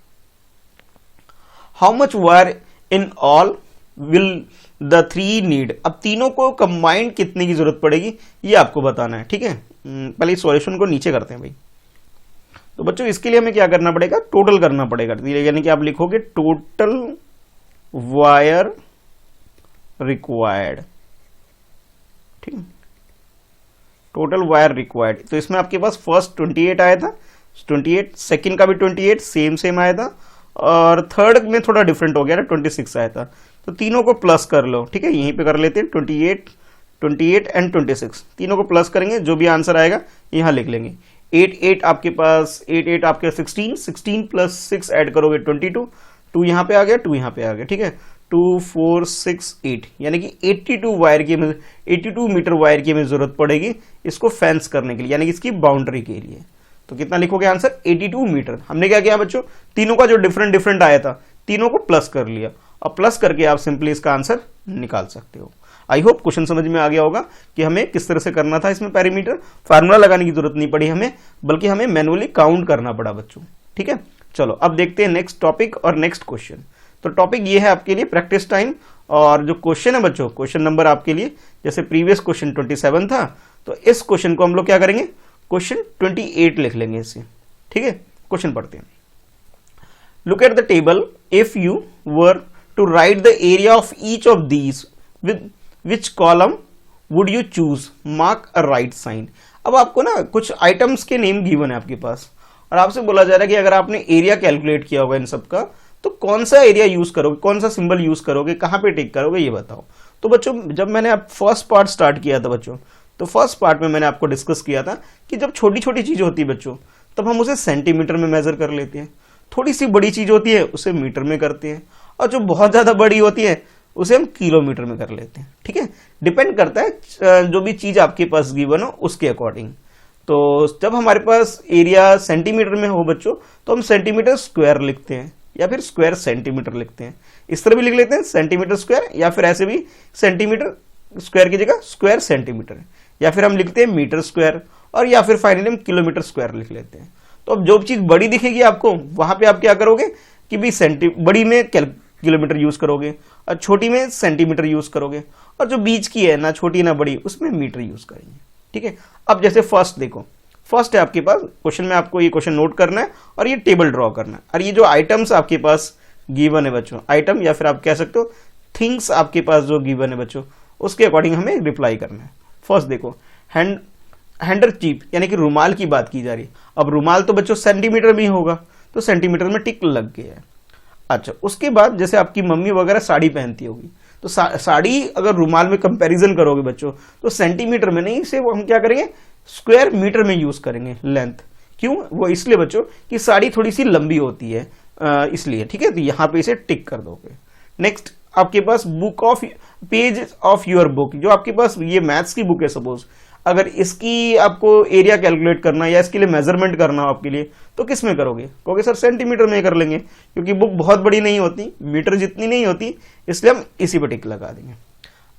How much wire in all will the three need, अब तीनों को कंबाइंड कितने की जरूरत पड़ेगी ये आपको बताना है। ठीक है, पहले सॉल्यूशन को नीचे करते हैं भाई। तो बच्चों इसके लिए हमें क्या करना पड़ेगा, टोटल करना पड़ेगा, यानी कि आप लिखोगे टोटल वायर रिक्वायर्ड। ठीक है, टोटल वायर रिक्वायर्ड, तो इसमें आपके पास फर्स्ट 28 आया था, 28, सेकंड का भी 28 सेम आया था, और थर्ड में थोड़ा डिफरेंट हो गया ना 26 आया था। तो तीनों को प्लस कर लो। ठीक है, यहीं पे कर लेते हैं 28 एंड 26, तीनों को प्लस करेंगे, जो भी आंसर आएगा यहां लिख लेंगे। 8 आपके पास 8 आपके 16 प्लस 6 ऐड करोगे 22, 2 यहाँ पे आ गया, 2 यहाँ पे आ गया। ठीक है, 2 4 6 8, यानी कि 82 मीटर वायर की हमें जरूरत पड़ेगी इसको फेंस करने के लिए, यानी कि इसकी बाउंड्री के लिए। तो कितना लिखोगे आंसर 82 मीटर। हमने क्या किया बच्चों, तीनों का जो डिफरेंट आया था तीनों को प्लस कर लिया, और प्लस करके आप सिंपली इसका आंसर निकाल सकते हो। आई होप क्वेश्चन समझ में आ गया होगा कि हमें किस तरह से करना था। इसमें पैरामीटर फार्मूला लगाने की जरूरत नहीं पड़ी हमें, बल्कि हमें मैनुअली काउंट करना पड़ा बच्चों। ठीक है, चलो अब देखते हैं नेक्स्ट टॉपिक और नेक्स्ट क्वेश्चन। तो टॉपिक ये है आपके लिए प्रैक्टिस टाइम, और जो क्वेश्चन है बच्चों, क्वेश्चन नंबर आपके लिए जैसे प्रीवियस क्वेश्चन 27 था, तो इस क्वेश्चन को हम लोग क्या करेंगे, क्वेश्चन 28 लिख लेंगे इसे। ठीक है, क्वेश्चन पढ़ते हैं। Look at the table, if you were to write the area of each of these with which column would you choose, mark a right sign. अब आपको ना कुछ आइटम्स के नेम गिवन है आपके पास, और आपसे बोला जा रहा है कि अगर आपने एरिया कैलकुलेट किया होगा इन सब का, तो कौन सा एरिया यूज करोगे, कौन सा सिंबल यूज करोगे, कहां पे टिक करोगे, ये बताओ। तो बच्चों जब मैंने आप फर्स्ट पार्ट स्टार्ट किया था बच्चों, तो फर्स्ट पार्ट में मैंने आपको डिस्कस किया था कि जब छोटी छोटी चीज होती है बच्चों, तब हम उसे सेंटीमीटर में मेजर कर लेते हैं, थोड़ी सी बड़ी चीज होती है उसे मीटर में करते हैं, और जो बहुत ज्यादा बड़ी होती है उसे हम किलोमीटर में कर लेते हैं। ठीक है, डिपेंड करता है जो भी चीज आपके पास गिवन हो उसके अकॉर्डिंग। तो जब हमारे पास एरिया सेंटीमीटर में हो बच्चों, तो हम सेंटीमीटर स्क्वायर लिखते हैं, या फिर स्क्वायर सेंटीमीटर लिखते हैं। इस तरह भी लिख लेते हैं सेंटीमीटर स्क्वायर, या फिर ऐसे भी सेंटीमीटर स्क्वायर की जगह स्क्वायर सेंटीमीटर, या फिर हम लिखते हैं मीटर स्क्वायर, और या फिर फाइनली हम किलोमीटर स्क्वायर लिख लेते हैं। तो अब जो चीज बड़ी दिखेगी आपको, वहां पे आप क्या करोगे कि भी बड़ी में किलोमीटर यूज करोगे, और छोटी में सेंटीमीटर यूज करोगे, और जो बीच की है ना छोटी ना बड़ी उसमें मीटर यूज करेंगे। ठीक है, अब जैसे फर्स्ट देखो, फर्स्ट है आपके पास क्वेश्चन में, आपको ये क्वेश्चन नोट करना है और ये टेबल ड्रॉ करना है, और ये जो आइटम्स आपके पास गिवन है बच्चों, आइटम या फिर आप कह सकते हो थिंग्स आपके पास जो गिवन है बच्चों, उसके अकॉर्डिंग हमें रिप्लाई करना है। फर्स्ट देखो हैंडरचीफ, यानी कि रुमाल की बात की जा रही है। अब रुमाल तो बच्चों सेंटीमीटर में ही होगा, तो सेंटीमीटर में टिक लग गया है। अच्छा, उसके बाद जैसे आपकी मम्मी वगैरह साड़ी पहनती होगी, तो साड़ी अगर रुमाल में कंपैरिजन करोगे बच्चों, तो सेंटीमीटर में नहीं, इसे हम क्या करेंगे स्क्वायर मीटर में यूज करेंगे लेंथ। क्यों, वो इसलिए बच्चों कि साड़ी थोड़ी सी लंबी होती है इसलिए। ठीक है, तो यहां पे इसे टिक कर दोगे। नेक्स्ट आपके पास book of page of your book, जो आपके पास ये मैथ्स की बुक है सपोज, अगर इसकी आपको एरिया कैलकुलेट करना या इसके लिए मेजरमेंट करना हो आपके लिए, तो किस में करोगे, कहोगे सर सेंटीमीटर में कर लेंगे, क्योंकि बुक बहुत बड़ी नहीं होती, मीटर जितनी नहीं होती, इसलिए हम इसी पर टिक लगा देंगे।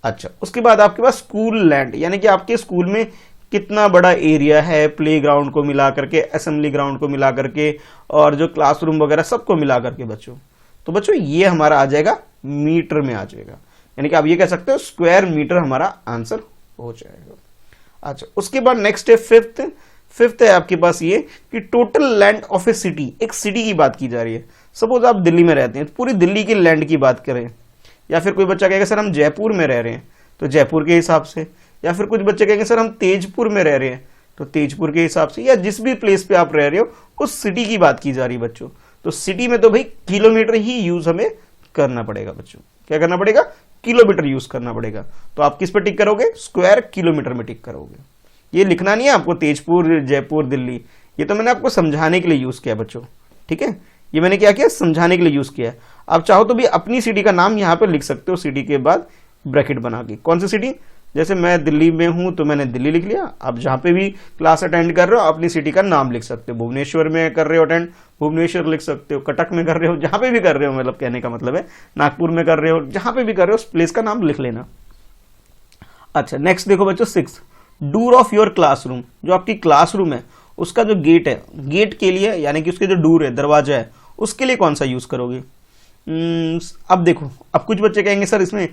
अच्छा, उसके बाद आपके पास स्कूल लैंड, यानी कि आपके स्कूल में कितना बड़ा एरिया है, प्ले ग्राउंड को मिला करके, असेंबली ग्राउंड को मिला करके, और जो क्लासरूम वगैरह सबको मिला करके बच्चों, तो बच्चों ये हमारा आ जाएगा मीटर में आ जाएगा, यानी कि आप ये कह सकते हो स्क्वायर मीटर हमारा आंसर हो जाएगा। अच्छा, उसके बाद नेक्स्ट है फिफ्थ है आपके पास ये कि total land of A city, एक सिटी की बात की जा रही है। सपोज आप दिल्ली में रहते हैं, तो पूरी दिल्ली की लैंड की बात करें, या फिर कोई बच्चा कहेगा सर हम जयपुर में रह रहे हैं, तो जयपुर के हिसाब से, या फिर कुछ बच्चे कहेंगे सर हम तेजपुर में रह रहे हैं, तो तेजपुर के हिसाब से, या जिस भी प्लेस पे आप रह रहे हो उस सिटी की बात की जा रही है बच्चों। तो सिटी में तो भाई किलोमीटर ही यूज हमें करना पड़ेगा बच्चों। क्या करना पड़ेगा, किलोमीटर यूज करना पड़ेगा। तो आप किस पे टिक करोगे, स्क्वायर किलोमीटर में टिक करोगे। ये लिखना नहीं है आपको तेजपुर, जयपुर, दिल्ली, ये तो मैंने आपको समझाने के लिए यूज किया बच्चों, ठीक है। ये मैंने क्या किया, समझाने के लिए यूज किया। आप चाहो तो भी अपनी सिटी का नाम यहाँ पे लिख सकते हो, सिटी के बाद ब्रैकेट बना के। कौन सी सिटी, जैसे मैं दिल्ली में हूं तो मैंने दिल्ली लिख लिया। आप जहां पे भी क्लास अटेंड कर रहे हो अपनी सिटी का नाम लिख सकते हो। भुवनेश्वर में कर रहे हो अटेंड, भुवनेश्वर लिख सकते हो। कटक में कर रहे हो, जहां पे भी कर रहे हो, मतलब कहने का मतलब है नागपुर में कर रहे हो, जहां पे भी कर रहे हो उस प्लेस का नाम लिख लेना। अच्छा नेक्स्ट देखो बच्चों 6, डूर ऑफ योर क्लासरूम। जो आपकी क्लासरूम है उसका जो गेट है, गेट के लिए यानी कि उसके जो डूर है, दरवाजा है, उसके लिए कौन सा यूज करोगे। अब देखो, अब कुछ बच्चे कहेंगे सर इसमें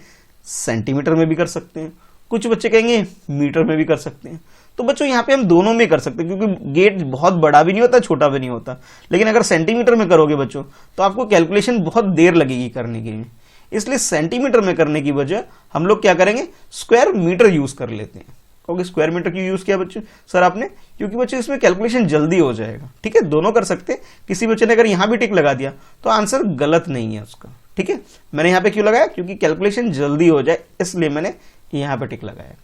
सेंटीमीटर में भी कर सकते हैं, कुछ बच्चे कहेंगे मीटर में भी कर सकते हैं। तो बच्चों यहाँ पे हम दोनों में कर सकते हैं, क्योंकि गेट बहुत बड़ा भी नहीं होता, छोटा भी नहीं होता। लेकिन अगर सेंटीमीटर में करोगे बच्चों तो आपको कैलकुलेशन बहुत देर लगेगी करने के लिए। इसलिए सेंटीमीटर में करने की वजह हम लोग क्या करेंगे, स्क्वायर मीटर यूज कर लेते हैं। ओके, स्क्वायर मीटर क्यों यूज किया बच्चों सर आपने, क्योंकि बच्चों इसमें कैलकुलेशन जल्दी हो जाएगा। ठीक है, दोनों कर सकते हैं। किसी बच्चे ने अगर यहां भी टिक लगा दिया तो आंसर गलत नहीं है उसका। ठीक है, मैंने यहां पे क्यों लगाया, क्योंकि कैलकुलेशन जल्दी हो जाए इसलिए मैंने यहां पे टिक लगाया।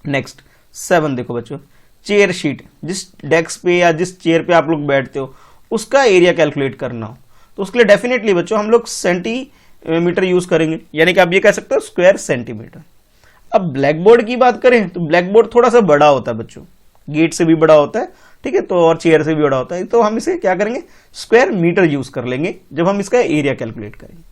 नेक्स्ट 7 देखो बच्चों, चेयर शीट। जिस डेस्क पे या जिस चेयर पे आप लोग बैठते हो उसका एरिया कैलकुलेट करना हो तो उसके लिए डेफिनेटली बच्चों हम लोग सेंटीमीटर यूज करेंगे, यानी कि आप ये कह सकते हो स्क्वायर सेंटीमीटर। अब ब्लैक बोर्ड की बात करें तो ब्लैक बोर्ड थोड़ा सा बड़ा होता है बच्चों, गेट से भी बड़ा होता है, ठीक है, तो और चेयर से भी बड़ा होता है। तो हम इसे क्या करेंगे, स्क्वायर मीटर यूज कर लेंगे जब हम इसका एरिया कैलकुलेट करेंगे।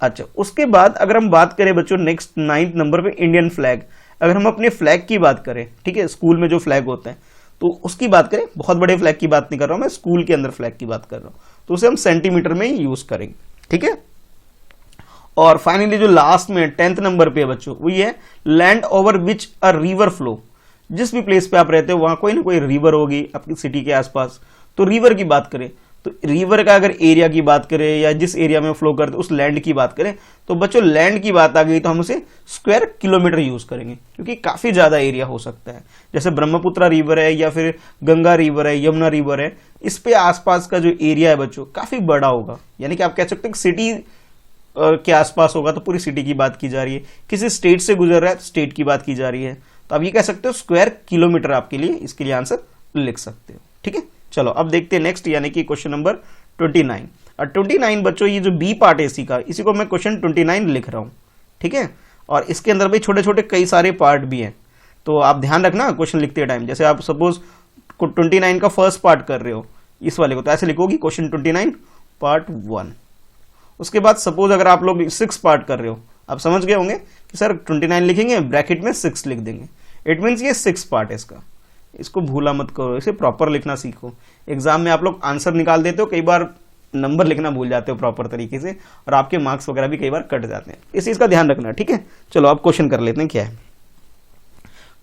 अच्छा, उसके बाद अगर हम बात करें बच्चों नेक्स्ट 9th नंबर पे इंडियन फ्लैग। अगर हम अपने फ्लैग की बात करें, ठीक है, स्कूल में जो फ्लैग होते हैं तो उसकी बात करें, बहुत बड़े फ्लैग की बात नहीं कर रहा हूं मैं, स्कूल के अंदर फ्लैग की बात कर रहा हूं, तो उसे हम सेंटीमीटर में ही यूज करेंगे। ठीक है, और फाइनली जो लास्ट में 10th नंबर पे है बच्चों वो ये है land over which a river flow. जिस भी प्लेस पे आप रहते हो वहां कोई ना कोई रिवर होगी आपकी सिटी के आसपास, तो रिवर की बात करें तो रिवर का अगर एरिया की बात करें या जिस एरिया में फ्लो करते उस लैंड की बात करें तो बच्चों लैंड की बात आ गई तो हम उसे स्क्वायर किलोमीटर यूज करेंगे, क्योंकि काफी ज्यादा एरिया हो सकता है। जैसे ब्रह्मपुत्र रिवर है या फिर गंगा रिवर है, यमुना रिवर है, इस पे आसपास का जो एरिया है बच्चों काफी बड़ा होगा, यानी कि आप कह सकते हैं सिटी के आसपास होगा तो पूरी सिटी की बात की जा रही है। किसी स्टेट से गुजर रहा है तो स्टेट की बात की जा रही है, तो आप ये कह सकते हो स्क्वायर किलोमीटर आपके लिए, इसके लिए आंसर लिख सकते हो। ठीक है, चलो अब देखते हैं नेक्स्ट, यानी कि क्वेश्चन नंबर 29। और 29 बच्चों ये जो बी पार्ट है इसी को मैं क्वेश्चन 29 लिख रहा हूं। ठीक है, और इसके अंदर भाई छोटे छोटे कई सारे पार्ट भी हैं, तो आप ध्यान रखना क्वेश्चन लिखते टाइम। जैसे आप सपोज 29 का फर्स्ट पार्ट कर रहे हो इस वाले को, तो ऐसे लिखोगी क्वेश्चन 29 पार्ट 1। उसके बाद सपोज अगर आप लोग 6 पार्ट कर रहे हो, आप समझ गए होंगे कि सर 29 लिखेंगे ब्रैकेट में 6 लिख देंगे, इट मीन्स ये 6 पार्ट है इसका। इसको भूला मत करो, इसे प्रॉपर लिखना सीखो। एग्जाम में आप लोग आंसर निकाल देते हो, कई बार नंबर लिखना भूल जाते हो प्रॉपर तरीके से, और आपके मार्क्स वगैरह भी कई बार कट जाते हैं, इस चीज का ध्यान रखना। ठीक है, चलो अब क्वेश्चन कर लेते हैं। क्या है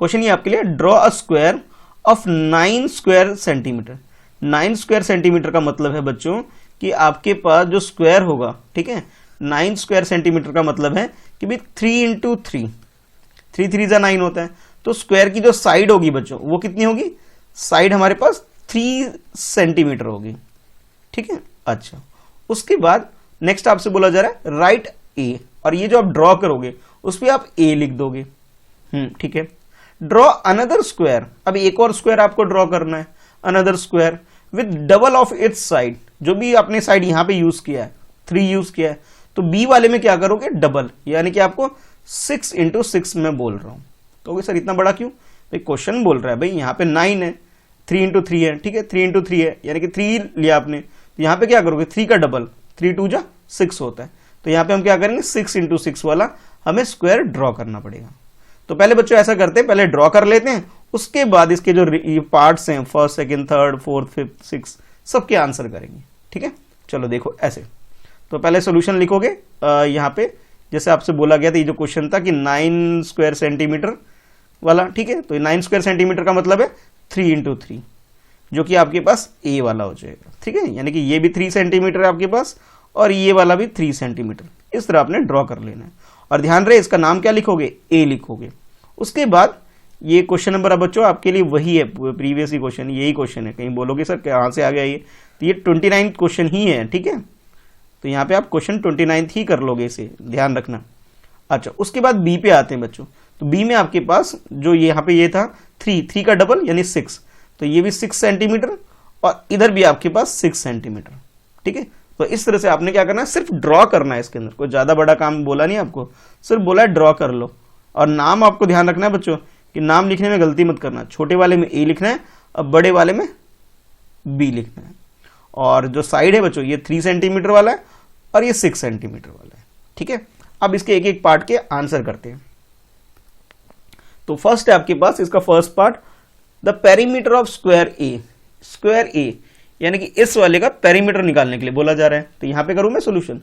क्वेश्चन, ये आपके लिए draw a square of 9 square centimetre. 9 square centimetre का मतलब है बच्चों कि आपके पास जो स्क्वायर होगा, ठीक है, 9 स्क्वायर सेंटीमीटर का मतलब है कि भाई 3 इंटू 3, 3 3 जा 9 होता है, तो स्क्वायर की जो साइड होगी बच्चों वो कितनी होगी, साइड हमारे पास 3 सेंटीमीटर होगी। ठीक है, अच्छा उसके बाद नेक्स्ट आपसे बोला जा रहा है राइट ए, और ये जो आप ड्रॉ करोगे उस पर आप ए लिख दोगे। ठीक है, ड्रॉ अनदर स्क्वायर। अब एक और स्क्वायर आपको ड्रॉ करना है, another square with double of its side. जो भी आपने साइड यहां पे यूज किया है 3 यूज किया है, तो बी वाले में क्या करोगे, डबल, यानी कि आपको 6 इंटू 6 में बोल रहा हूं। तो सर इतना बड़ा क्यों, भाई क्वेश्चन बोल रहा है, भाई यहाँ पे 9 है, 3 इंटू 3 है, ठीक है, 3 इंटू 3 है, यानी कि 3 लिया आपने, तो यहाँ पे क्या करोगे 3 का डबल, 3 2 जा 6 होता है, तो यहाँ पे हम क्या करेंगे 6 इंटू 6 वाला हमें स्क्वायर ड्रॉ करना पड़ेगा। तो पहले बच्चों ऐसा करते हैं, पहले ड्रॉ कर लेते हैं, उसके बाद इसके जो पार्ट्स हैं first second third fourth fifth six सबके आंसर करेंगे। ठीक है, चलो देखो ऐसे, तो पहले सोल्यूशन लिखोगे यहाँ पे, जैसे आपसे बोला गया था ये जो क्वेश्चन था कि 9 स्क्वायर सेंटीमीटर वाला, ठीक है, तो 9 स्क्वायर सेंटीमीटर का मतलब है 3 इंटू 3, जो कि आपके पास ए वाला हो जाएगा। ठीक है, यानी कि ये भी 3 सेंटीमीटर है आपके पास और ये वाला भी 3 सेंटीमीटर, इस तरह आपने ड्रॉ कर लेना है। और ध्यान रहे इसका नाम क्या लिखोगे, ए लिखोगे। उसके बाद ये क्वेश्चन नंबर अब बच्चों आपके लिए वही है, प्रीवियस ही क्वेश्चन, यही क्वेश्चन है, कहीं बोलोगे सर कहाँ से आ गया ये, तो ये 29 क्वेश्चन ही है। ठीक है, तो यहाँ पे आप क्वेश्चन 29 ही कर लोगे, इसे ध्यान रखना। अच्छा, उसके बाद बी पे आते हैं बच्चों। तो बी में आपके पास जो यहाँ पे ये था 3 का डबल यानी 6, तो ये भी 6 सेंटीमीटर और इधर भी आपके पास 6 सेंटीमीटर। ठीक है, तो इस तरह से आपने क्या करना है, सिर्फ ड्रॉ करना है इसके अंदर, कोई ज्यादा बड़ा काम बोला नहीं आपको, सिर्फ बोला है ड्रॉ कर लो। और नाम आपको ध्यान रखना है बच्चों कि नाम लिखने में गलती मत करना, छोटे वाले में ए लिखना है और बड़े वाले में बी लिखना है। और जो साइड है बच्चों ये 3 सेंटीमीटर वाला है और ये 6 सेंटीमीटर वाला है। ठीक है, अब इसके एक एक पार्ट के आंसर करते हैं। तो फर्स्ट है आपके पास इसका first part, the perimeter of square A. Square A यानी कि इस वाले का पेरीमीटर निकालने के लिए बोला जा रहा है। तो यहां पे करूं मैं सोल्यूशन,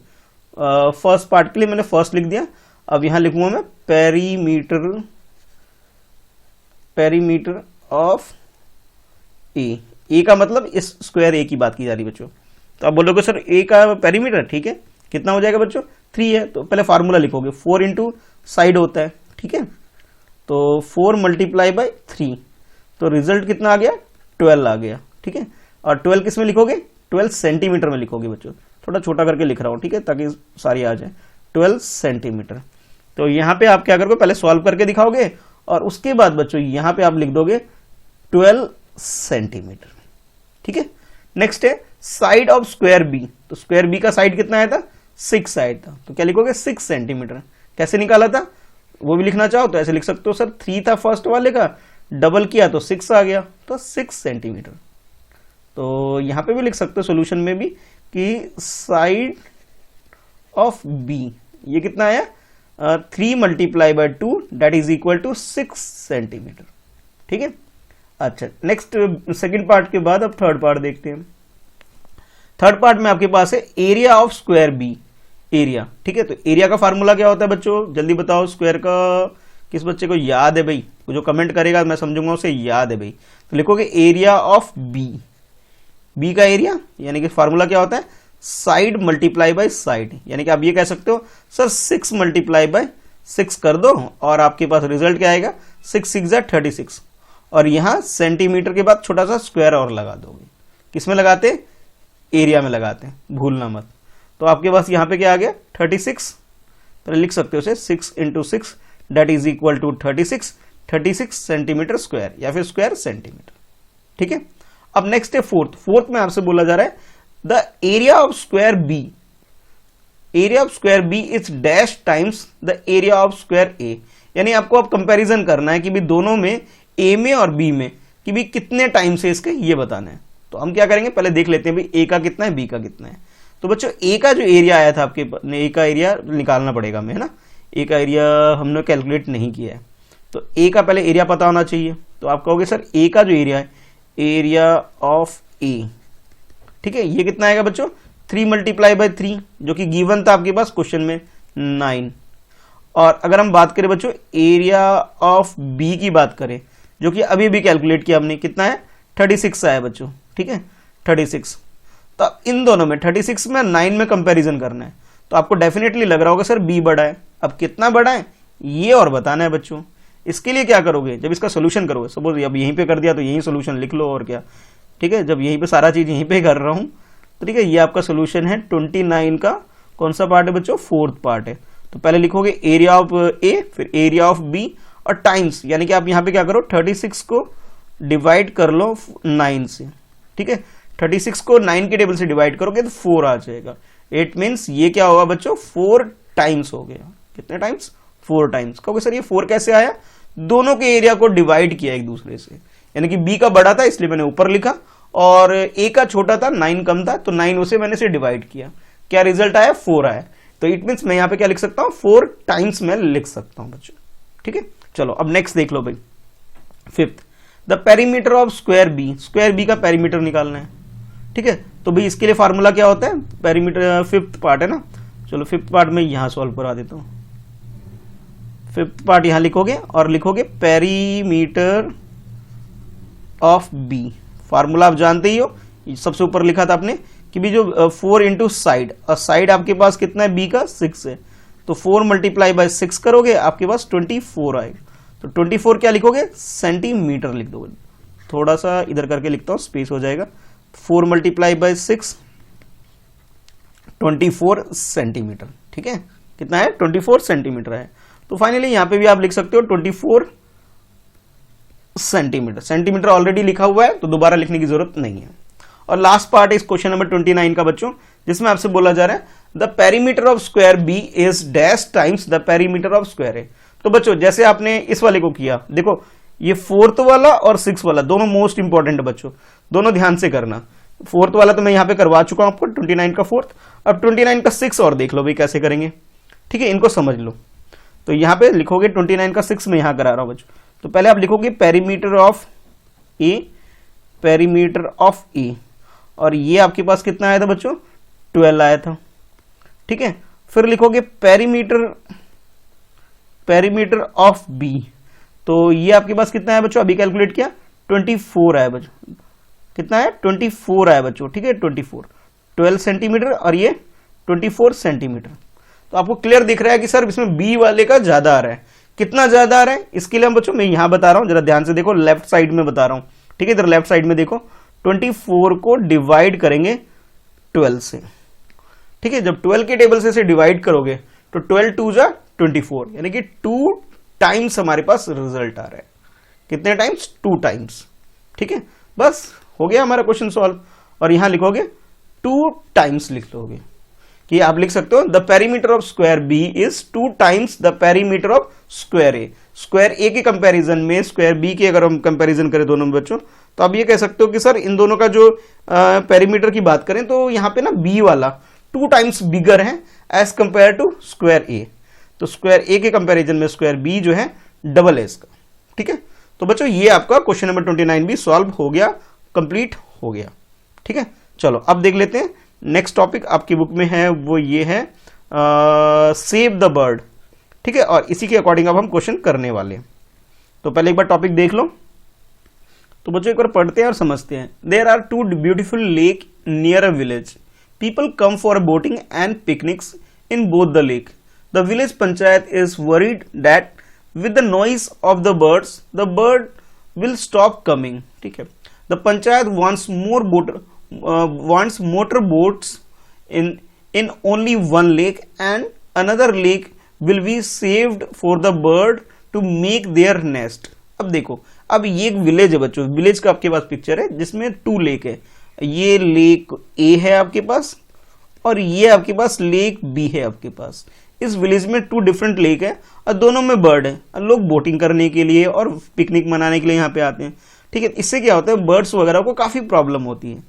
फर्स्ट पार्ट के लिए मैंने फर्स्ट लिख दिया, अब यहां लिखूंगा मैं पेरीमीटर ऑफ ए। ए का मतलब इस स्क्वायर ए की बात की जा रही बच्चों। तो आप बोलोगे सर ए का पेरीमीटर ठीक है कितना हो जाएगा बच्चों, 3 है। तो पहले फार्मूला लिखोगे, 4 इंटू साइड होता है। ठीक है, तो 4 मल्टीप्लाई बाई 3, तो रिजल्ट कितना आ गया, 12 आ गया। ठीक है, और 12 किस में लिखोगे, 12 सेंटीमीटर में लिखोगे बच्चों। थोड़ा छोटा करके लिख रहा हूं, ठीक है, ताकि सारी आ जाए, 12 सेंटीमीटर। तो यहां पे आप क्या करोगे, पहले सॉल्व करके दिखाओगे और उसके बाद बच्चों यहां पे आप लिख दोगे 12 सेंटीमीटर। ठीक है, नेक्स्ट है साइड ऑफ स्क्वायर बी। तो स्क्वायर बी का साइड कितना आया था, 6 साइड था, तो क्या लिखोगे 6 सेंटीमीटर। कैसे निकाला था वो भी लिखना चाहो तो ऐसे लिख सकते हो, सर 3 था फर्स्ट वाले का, डबल किया तो 6 आ गया, तो 6 सेंटीमीटर। तो यहां पे भी लिख सकते हो सोल्यूशन में भी कि साइड ऑफ बी ये कितना आया, 3 multiply by 2 that is equal to 6 centimetre. ठीक है, अच्छा नेक्स्ट सेकंड पार्ट के बाद अब थर्ड पार्ट देखते हैं। थर्ड पार्ट में आपके पास है area of square B. Area, ठीक है, तो एरिया का फार्मूला क्या होता है बच्चों, जल्दी बताओ। स्क्वायर का किस बच्चे को याद है भाई, वो जो कमेंट करेगा मैं समझूंगा उसे याद है भाई। तो लिखोगे एरिया ऑफ बी। बी का एरिया यानी कि फार्मूला क्या होता है, साइड मल्टीप्लाई बाय साइड। यानी कि आप ये कह सकते हो सर 6 मल्टीप्लाई बाय 6 कर दो और आपके पास रिजल्ट क्या आएगा, 6 6 36। और यहां सेंटीमीटर के बाद छोटा सा स्क्वायर और लगा दोगे। किसमें लगाते, एरिया में लगाते हैं, भूलना मत। तो आपके पास यहां पे क्या आ गया 36, तो लिख सकते हो उसे 6 into 6 that is equal to 36 centimetre square या फिर स्क्वायर सेंटीमीटर। ठीक है, अब नेक्स्ट है फोर्थ में आपसे बोला जा रहा है the area of square B. Area of square B is dash times the area of square A. यानी आपको अब कंपैरिजन करना है कि भी दोनों में, ए में और बी में, कि भी कितने टाइम्स है इसके ये बताना है। तो हम क्या करेंगे, पहले देख लेते हैं भाई ए का कितना है, बी का कितना है। तो बच्चों ए का जो एरिया आया था आपके, ए का एरिया निकालना पड़ेगा हमें, है ना। ए का एरिया हमने कैलकुलेट नहीं किया है, तो ए का पहले एरिया पता होना चाहिए। तो आप कहोगे सर ए का जो एरिया है, एरिया ऑफ ए, ठीक है, ये कितना आएगा बच्चों, 3 मल्टीप्लाई बाय 3, जो कि गिवन था आपके पास क्वेश्चन में 9। और अगर हम बात करें बच्चों एरिया ऑफ बी की बात करें, जो कि अभी भी कैलकुलेट किया हमने, कितना है 36 आया बच्चों। ठीक है, 36। तो अब इन दोनों में 36 में 9 में कंपैरिजन करना है, तो आपको डेफिनेटली लग रहा होगा सर बी बड़ा है। अब कितना बड़ा है ये और बताना है बच्चों। इसके लिए क्या करोगे, जब इसका सोल्यूशन करोगे, सपोज अब यहीं पे कर दिया तो यहीं सोल्यूशन लिख लो और क्या। ठीक है, जब यहीं पे सारा चीज यहीं पे कर रहा हूं तो ठीक है, ये आपका सोल्यूशन है 29 का कौन सा पार्ट है बच्चों, फोर्थ पार्ट है। तो पहले लिखोगे एरिया ऑफ ए, फिर एरिया ऑफ बी और टाइम्स, यानी कि आप यहां पे क्या करो 36 को डिवाइड कर लो 9 से। ठीक है, 36 को 9 के टेबल से डिवाइड करोगे तो 4 आ जाएगा। इट मीन्स ये क्या होगा बच्चों, 4 टाइम्स हो गया। कितने टाइम्स, 4 टाइम्स। कहोगे सर ये 4 कैसे आया, दोनों के एरिया को डिवाइड किया एक दूसरे से, यानी कि बी का बड़ा था इसलिए मैंने ऊपर लिखा और ए का छोटा था, 9 कम था, तो 9 उसे मैंने से डिवाइड किया, क्या रिजल्ट आया 4 आया। तो इट मीन्स मैं यहां पे क्या लिख सकता हूं, 4 टाइम्स मैं लिख सकता हूं बच्चों। ठीक है, चलो अब नेक्स्ट देख लो भाई, fifth, the perimeter of square B. Square B का पेरीमीटर निकालना है। ठीक है, तो भाई इसके लिए फार्मूला क्या होता है, पेरीमीटर, फिफ्थ पार्ट है ना। चलो फिफ्थ पार्ट में यहां सॉल्व करा देता हूं। फिफ्थ पार्ट यहां लिखोगे और लिखोगे पेरीमीटर ऑफ बी। फार्मूला आप जानते ही हो, सबसे ऊपर लिखा था आपने कि भी जो 4 इंटू साइड, और साइड आपके पास कितना है बी का 6 है, तो 4 मल्टीप्लाई बाय 6 करोगे आपके पास 24 आएगा। तो 24 क्या लिखोगे, सेंटीमीटर लिख दोगे। थोड़ा सा इधर करके लिखता हूं, स्पेस हो जाएगा। 4 मल्टीप्लाई बाय 6 24 सेंटीमीटर। ठीक है, कितना है? 24 सेंटीमीटर है। तो फाइनली यहां पे भी आप लिख सकते हो 24 सेंटीमीटर। सेंटीमीटर ऑलरेडी लिखा हुआ है तो दोबारा लिखने की जरूरत नहीं है। और लास्ट पार्ट इस क्वेश्चन नंबर 29 का बच्चों, जिसमें आपसे बोला जा रहा है the perimeter of square B is dash times the perimeter of square A. तो बच्चों जैसे आपने इस वाले को किया, देखो ये 4th वाला और 6th वाला दोनों मोस्ट इंपॉर्टेंट बच्चों, दोनों ध्यान से करना। 4th वाला तो मैं यहां पे करवा चुका हूं आपको, 29 का 4th। अब 29 का 6 और देख लो भाई कैसे करेंगे। ठीक है, इनको समझ लो। तो यहां पे लिखोगे 29 का 6 में यहां करा रहा हूं बच्चों। तो पहले आप लिखोगे perimeter of A, perimeter of A, और ये आपके पास कितना आया था बच्चों? 12 आया था। ठीक है, फिर लिखोगे पेरीमीटर ऑफ बी, तो ये आपके पास कितना है बच्चों? अभी कैलकुलेट किया 24 आया बच्चों। कितना है? 24 आया बच्चों। ठीक है, 24, 12 सेंटीमीटर और ये 24 सेंटीमीटर। तो आपको क्लियर दिख रहा है कि सर इसमें बी वाले का ज्यादा आ रहा है। कितना ज्यादा आ रहा है इसके लिए हम बच्चों मैं यहां बता रहा हूं, जरा ध्यान से देखो, लेफ्ट साइड में बता रहा हूं। ठीक है, इधर लेफ्ट साइड में देखो, 24 को डिवाइड करेंगे 12 से। ठीक है, जब 12 के टेबल से डिवाइड करोगे तो 12 2 जा 24, यानी कि 2 टाइम्स हमारे पास रिजल्ट आ रहा है। कितने टाइम्स? 2 टाइम्स। ठीक है, बस हो गया हमारा क्वेश्चन सॉल्व। और यहां लिखोगे 2 टाइम्स लिख लोगे कि आप लिख सकते हो the perimeter of square B is 2 times the perimeter of square A. Square A के कंपैरिजन में स्क्वायर बी की अगर हम कंपैरिजन करें दोनों बच्चों, तो आप ये कह सकते हो कि सर इन दोनों का जो पेरीमीटर की बात करें तो यहां पे ना बी वाला 2 टाइम्स बिगर है as compare to square A. तो स्क्वायर ए के कंपैरिजन में स्क्वायर बी जो है डबल है इसका। ठीक है, तो बच्चों ये आपका क्वेश्चन नंबर 29 भी सॉल्व हो गया, कंप्लीट हो गया। ठीक है, चलो अब देख लेते हैं नेक्स्ट टॉपिक आपकी बुक में है, वो ये है सेव द बर्ड। ठीक है, और इसी के अकॉर्डिंग अब हम क्वेश्चन करने वाले हैं। तो पहले एक बार टॉपिक देख लो। तो बच्चों एक बार पढ़ते हैं और समझते हैं। There are 2 beautiful lake near a village, people come for boating and picnics in both the lake. The village panchayat is worried that with the noise of the birds, the bird will stop coming. ठीक है, the panchayat wants motor boats in only one lake and another lake will be saved for the bird to make their nest. अब देखो, अब ये एक village है बच्चों, village का आपके पास पिक्चर है जिसमें 2 लेक है। ये लेक ए है आपके पास और ये आपके पास लेक बी है आपके पास। इस विलेज में 2 डिफरेंट लेक है और दोनों में बर्ड है। लोग बोटिंग करने के लिए और पिकनिक मनाने के लिए यहाँ पे आते हैं। ठीक है, इससे क्या होता है, बर्ड्स वगैरह को काफी प्रॉब्लम होती है।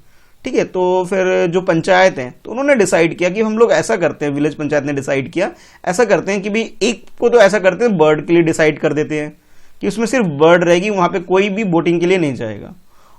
ठीक है, तो फिर जो पंचायत है तो उन्होंने डिसाइड किया कि हम लोग ऐसा करते हैं, विलेज पंचायत ने डिसाइड किया ऐसा करते हैं कि भाई एक को तो ऐसा करते हैं बर्ड के लिए डिसाइड कर देते हैं कि उसमें सिर्फ बर्ड रहेगी, वहां पे कोई भी बोटिंग के लिए नहीं जाएगा।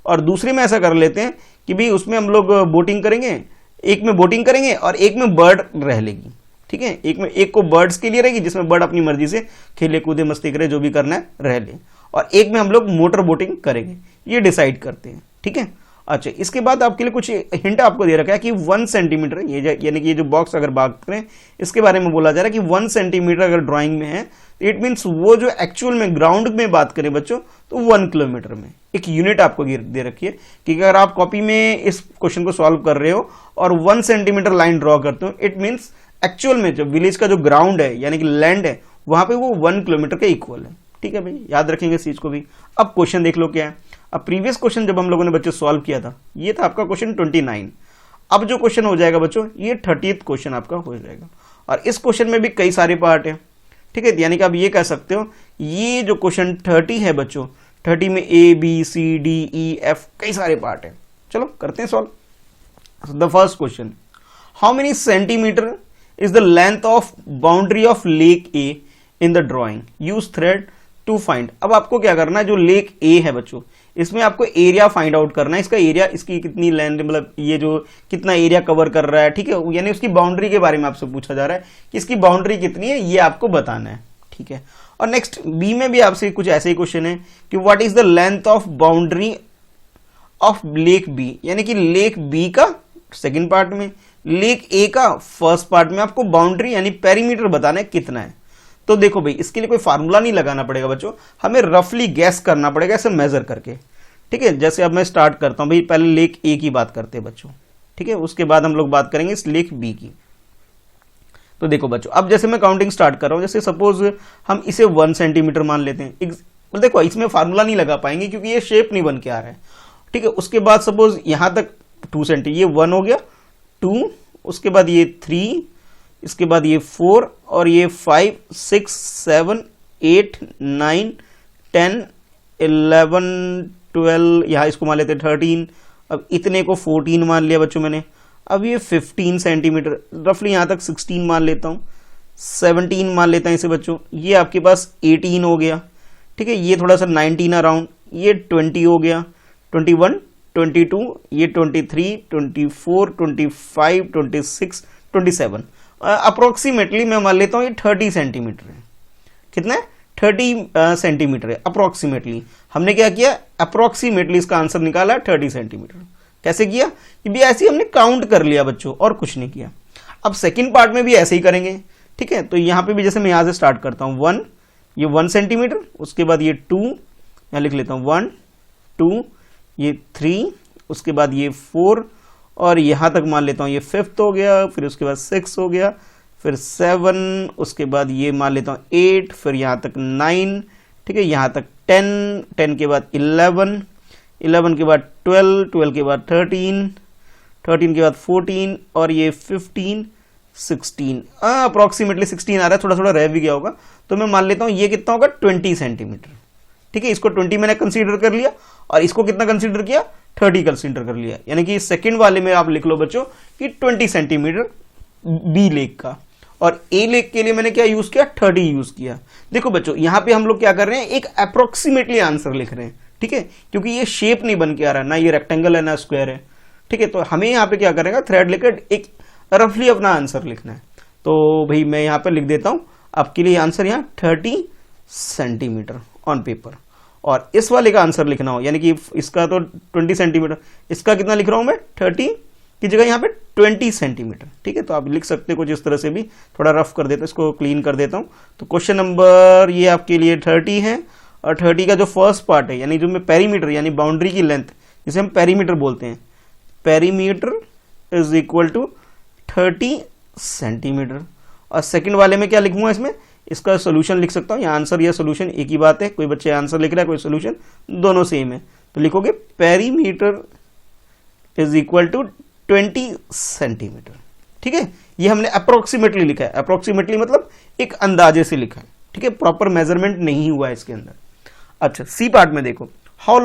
और दूसरे में ऐसा कर लेते हैं कि भाई उसमें हम लोग बोटिंग करेंगे, एक में बोटिंग करेंगे और एक में बर्ड रह लेगी। ठीक है, एक को बर्ड्स के लिए रहेगी जिसमें बर्ड अपनी मर्जी से खेले कूदे मस्ती करे, जो भी करना है रह ले, और एक में हम लोग मोटर बोटिंग करेंगे, ये डिसाइड करते हैं। ठीक है, अच्छा इसके बाद आपके लिए कुछ हिंट आपको दे रखा है कि 1 सेंटीमीटर, ये यानी कि ये जो बॉक्स अगर बात करें इसके बारे में बोला जा रहा है कि 1 सेंटीमीटर अगर ड्राइंग में है, इट मीन्स वो जो एक्चुअल में ग्राउंड में बात करें बच्चों तो 1 किलोमीटर में एक यूनिट आपको दे रखी है कि अगर आप कॉपी में इस क्वेश्चन को सॉल्व कर रहे हो और 1 सेंटीमीटर लाइन ड्रॉ करते हो, इट मीन्स एक्चुअल में जो विलेज का जो ग्राउंड है यानी कि लैंड है वहां पे वो 1 किलोमीटर के इक्वल है। ठीक है भाई, याद रखेंगे इस चीज को भी। अब क्वेश्चन देख लो क्या है। अब प्रीवियस क्वेश्चन जब हम लोगों ने बच्चों सॉल्व किया था, ये था आपका क्वेश्चन 29। अब जो क्वेश्चन हो जाएगा बच्चों, ये 30th क्वेश्चन आपका हो जाएगा, और इस क्वेश्चन में भी कई सारे पार्ट है। ठीक है, यानी कि आप ये कह सकते हो ये जो क्वेश्चन 30 है बच्चों, 30 में A B C D E F कई सारे पार्ट है। चलो करते हैं solve. The first question, how many centimetre is the length of boundary of lake A in the drawing, use thread to find। अब आपको क्या करना है, जो लेक A है बच्चों इसमें आपको एरिया फाइंड आउट करना है, इसका एरिया, इसकी कितनी लेंथ, मतलब ये जो कितना एरिया कवर कर रहा है। ठीक है, यानी उसकी बाउंड्री के बारे में आपसे पूछा जा रहा है कि इसकी बाउंड्री कितनी है, ये आपको बताना है। ठीक है, और नेक्स्ट बी में भी आपसे कुछ ऐसे ही क्वेश्चन है कि what is the length of boundary of lake B, यानी कि लेक बी का सेकेंड पार्ट में, लेक ए का फर्स्ट पार्ट में आपको बाउंड्री यानी पेरीमीटर बताना है कितना है। तो देखो भाई, इसके लिए कोई फार्मूला नहीं लगाना पड़ेगा बच्चों, हमें रफली गैस करना पड़ेगा ऐसे मेजर करके। ठीक है, जैसे अब मैं स्टार्ट करता हूं भाई, पहले लेक ए की बात करते हैं बच्चों। ठीक है, उसके बाद हम लोग बात करेंगे इस लेक बी की। तो देखो बच्चों, अब जैसे मैं काउंटिंग स्टार्ट कर रहा हूँ, जैसे सपोज हम इसे 1 सेंटीमीटर मान लेते हैं। देखो इसमें फार्मूला नहीं लगा पाएंगे क्योंकि ये शेप नहीं बन के आ रहा है, ठीक है। उसके बाद सपोज यहाँ तक 2 सेंटी, ये 1 हो गया, 2, उसके बाद ये 3, इसके बाद ये 4 और ये 5, 6, 7, 8, 9, 10, 11, 12, यहाँ इसको मान लेते हैं 13, अब इतने को 14 मान लिया बच्चों मैंने। अब ये 15 सेंटीमीटर, रफली यहाँ तक 16 मान लेता हूँ, 17 मान लेता है इसे बच्चों। ये आपके पास 18 हो गया, ठीक है। ये थोड़ा सा 19 अराउंड, ये 20 हो गया, 21, 22, ये 23, 24, 25, 26, 27। अप्रोक्सीमेटली मैं मान लेता हूँ ये 30 सेंटीमीटर है। कितना है? 30 सेंटीमीटर है अप्रोक्सीमेटली। हमने क्या किया? अप्रोक्सीमेटली इसका आंसर निकाला 30 सेंटीमीटर। कैसे किया? ये भी ऐसे ही हमने काउंट कर लिया बच्चों, और कुछ नहीं किया। अब सेकंड पार्ट में भी ऐसे ही करेंगे, ठीक है। तो यहाँ पे भी जैसे मैं यहाँ से स्टार्ट करता हूँ 1, ये 1 सेंटीमीटर, उसके बाद ये 2, यहाँ लिख लेता हूँ 1, 2, ये 3, उसके बाद ये 4 और यहाँ तक मान लेता हूँ ये 5th हो गया, फिर उसके बाद 6 हो गया, फिर 7, उसके बाद ये मान लेता हूँ 8, फिर यहाँ तक 9, ठीक है, यहाँ तक 10, 10 के बाद 11, 11 के बाद 12, 12 के बाद 13, 13 के बाद 14 और ये 15, 16, अप्रोक्सीमेटली 16 आ रहा है, थोड़ा थोड़ा रह भी गया होगा। तो मैं मान लेता हूँ ये कितना होगा? 20 सेंटीमीटर, ठीक है। इसको 20 मैंने कंसीडर कर लिया और इसको कितना कंसीडर किया? 30 कंसीडर कर लिया। यानी कि सेकंड वाले में आप लिख लो बच्चों कि 20 सेंटीमीटर बी लेक का, और ए लेक के लिए मैंने क्या यूज किया? 30 यूज किया। देखो बच्चों, यहाँ पे हम लोग क्या कर रहे हैं? एक अप्रोक्सीमेटली आंसर लिख रहे हैं, ठीक है, क्योंकि ये शेप नहीं बन के आ रहा है, ना ये रेक्टेंगल है ना स्क्वायर है, ठीक है। तो हमें यहाँ पे क्या करेगा? थ्रेड लेकर एक रफली अपना आंसर लिखना है। तो भाई मैं यहाँ पे लिख देता हूँ आपके लिए आंसर, यहाँ 30 सेंटीमीटर ऑन पेपर। और इस वाले का आंसर लिखना हो, यानी कि इसका तो 20 सेंटीमीटर, इसका कितना लिख रहा हूं मैं? 30 की जगह यहाँ पे 20 सेंटीमीटर, ठीक है। तो आप लिख सकते हो कुछ इस तरह से भी, थोड़ा रफ कर देता हूँ, इसको क्लीन कर देता हूँ। तो क्वेश्चन नंबर ये आपके लिए 30 है, और 30 का जो फर्स्ट पार्ट है, यानी जो मैं पेरीमीटर यानी बाउंड्री की लेंथ, जिसे हम पेरीमीटर बोलते हैं, perimeter is equal to 30 centimetre. और सेकंड वाले में क्या लिखूंगा? इसमें इसका सोल्यूशन लिख सकता हूँ, या आंसर या सोल्यूशन एक ही बात है, कोई बच्चे आंसर लिख रहा है, कोई सोल्यूशन, दोनों सेम है। तो लिखोगे perimeter is equal to 20 centimetre, ठीक है। ये हमने अप्रोक्सीमेटली लिखा है, अप्रोक्सीमेटली मतलब एक अंदाजे से लिखा है, ठीक है, प्रॉपर मेजरमेंट नहीं हुआ है इसके अंदर। अच्छा, सी पार्ट में देखो, how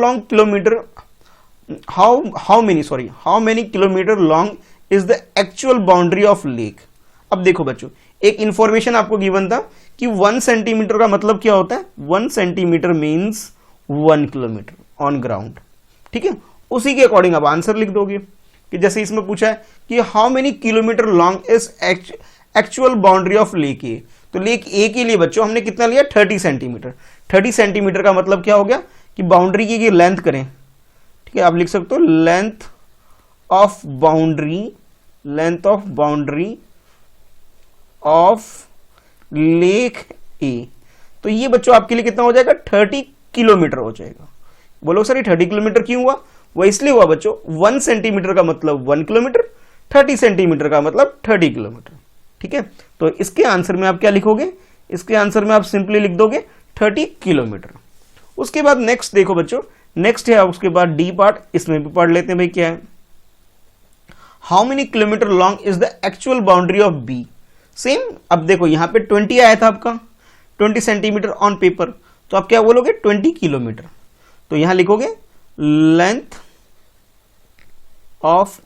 many kilometre long is the actual boundary of lake. अब देखो बच्चों, एक इंफॉर्मेशन आपको गिवन था कि 1 सेंटीमीटर का मतलब क्या होता है? 1 centimetre means 1 kilometre on ground, ठीक है। उसी के अकॉर्डिंग आप आंसर लिख दोगे कि जैसे इसमें पूछा है कि how many kilometre long is actual boundary of lake A. तो लेक ए के लिए बच्चों हमने कितना लिया? 30 सेंटीमीटर। 30 सेंटीमीटर का मतलब क्या हो गया कि बाउंड्री की लेंथ करें, ठीक है। आप लिख सकते हो length of boundary of lake A. तो ये बच्चों आपके लिए कितना हो जाएगा? 30 किलोमीटर हो जाएगा। बोलो सर ये 30 किलोमीटर क्यों हुआ? वो इसलिए हुआ बच्चों, 1 सेंटीमीटर का मतलब 1 किलोमीटर, 30 सेंटीमीटर का मतलब 30 किलोमीटर, ठीक है। तो इसके आंसर में आप क्या लिखोगे? इसके आंसर में आप सिंपली लिख दोगे 30 किलोमीटर। उसके बाद नेक्स्ट देखो बच्चों, नेक्स्ट है उसके बाद डी पार्ट, इसमें भी पढ़ लेते हैं भाई क्या है। How many kilometre long is the actual boundary of B. Same, अब देखो यहां पे 20 आया था आपका, 20 सेंटीमीटर ऑन पेपर, तो आप क्या बोलोगे? 20 किलोमीटर। तो यहां लिखोगे length of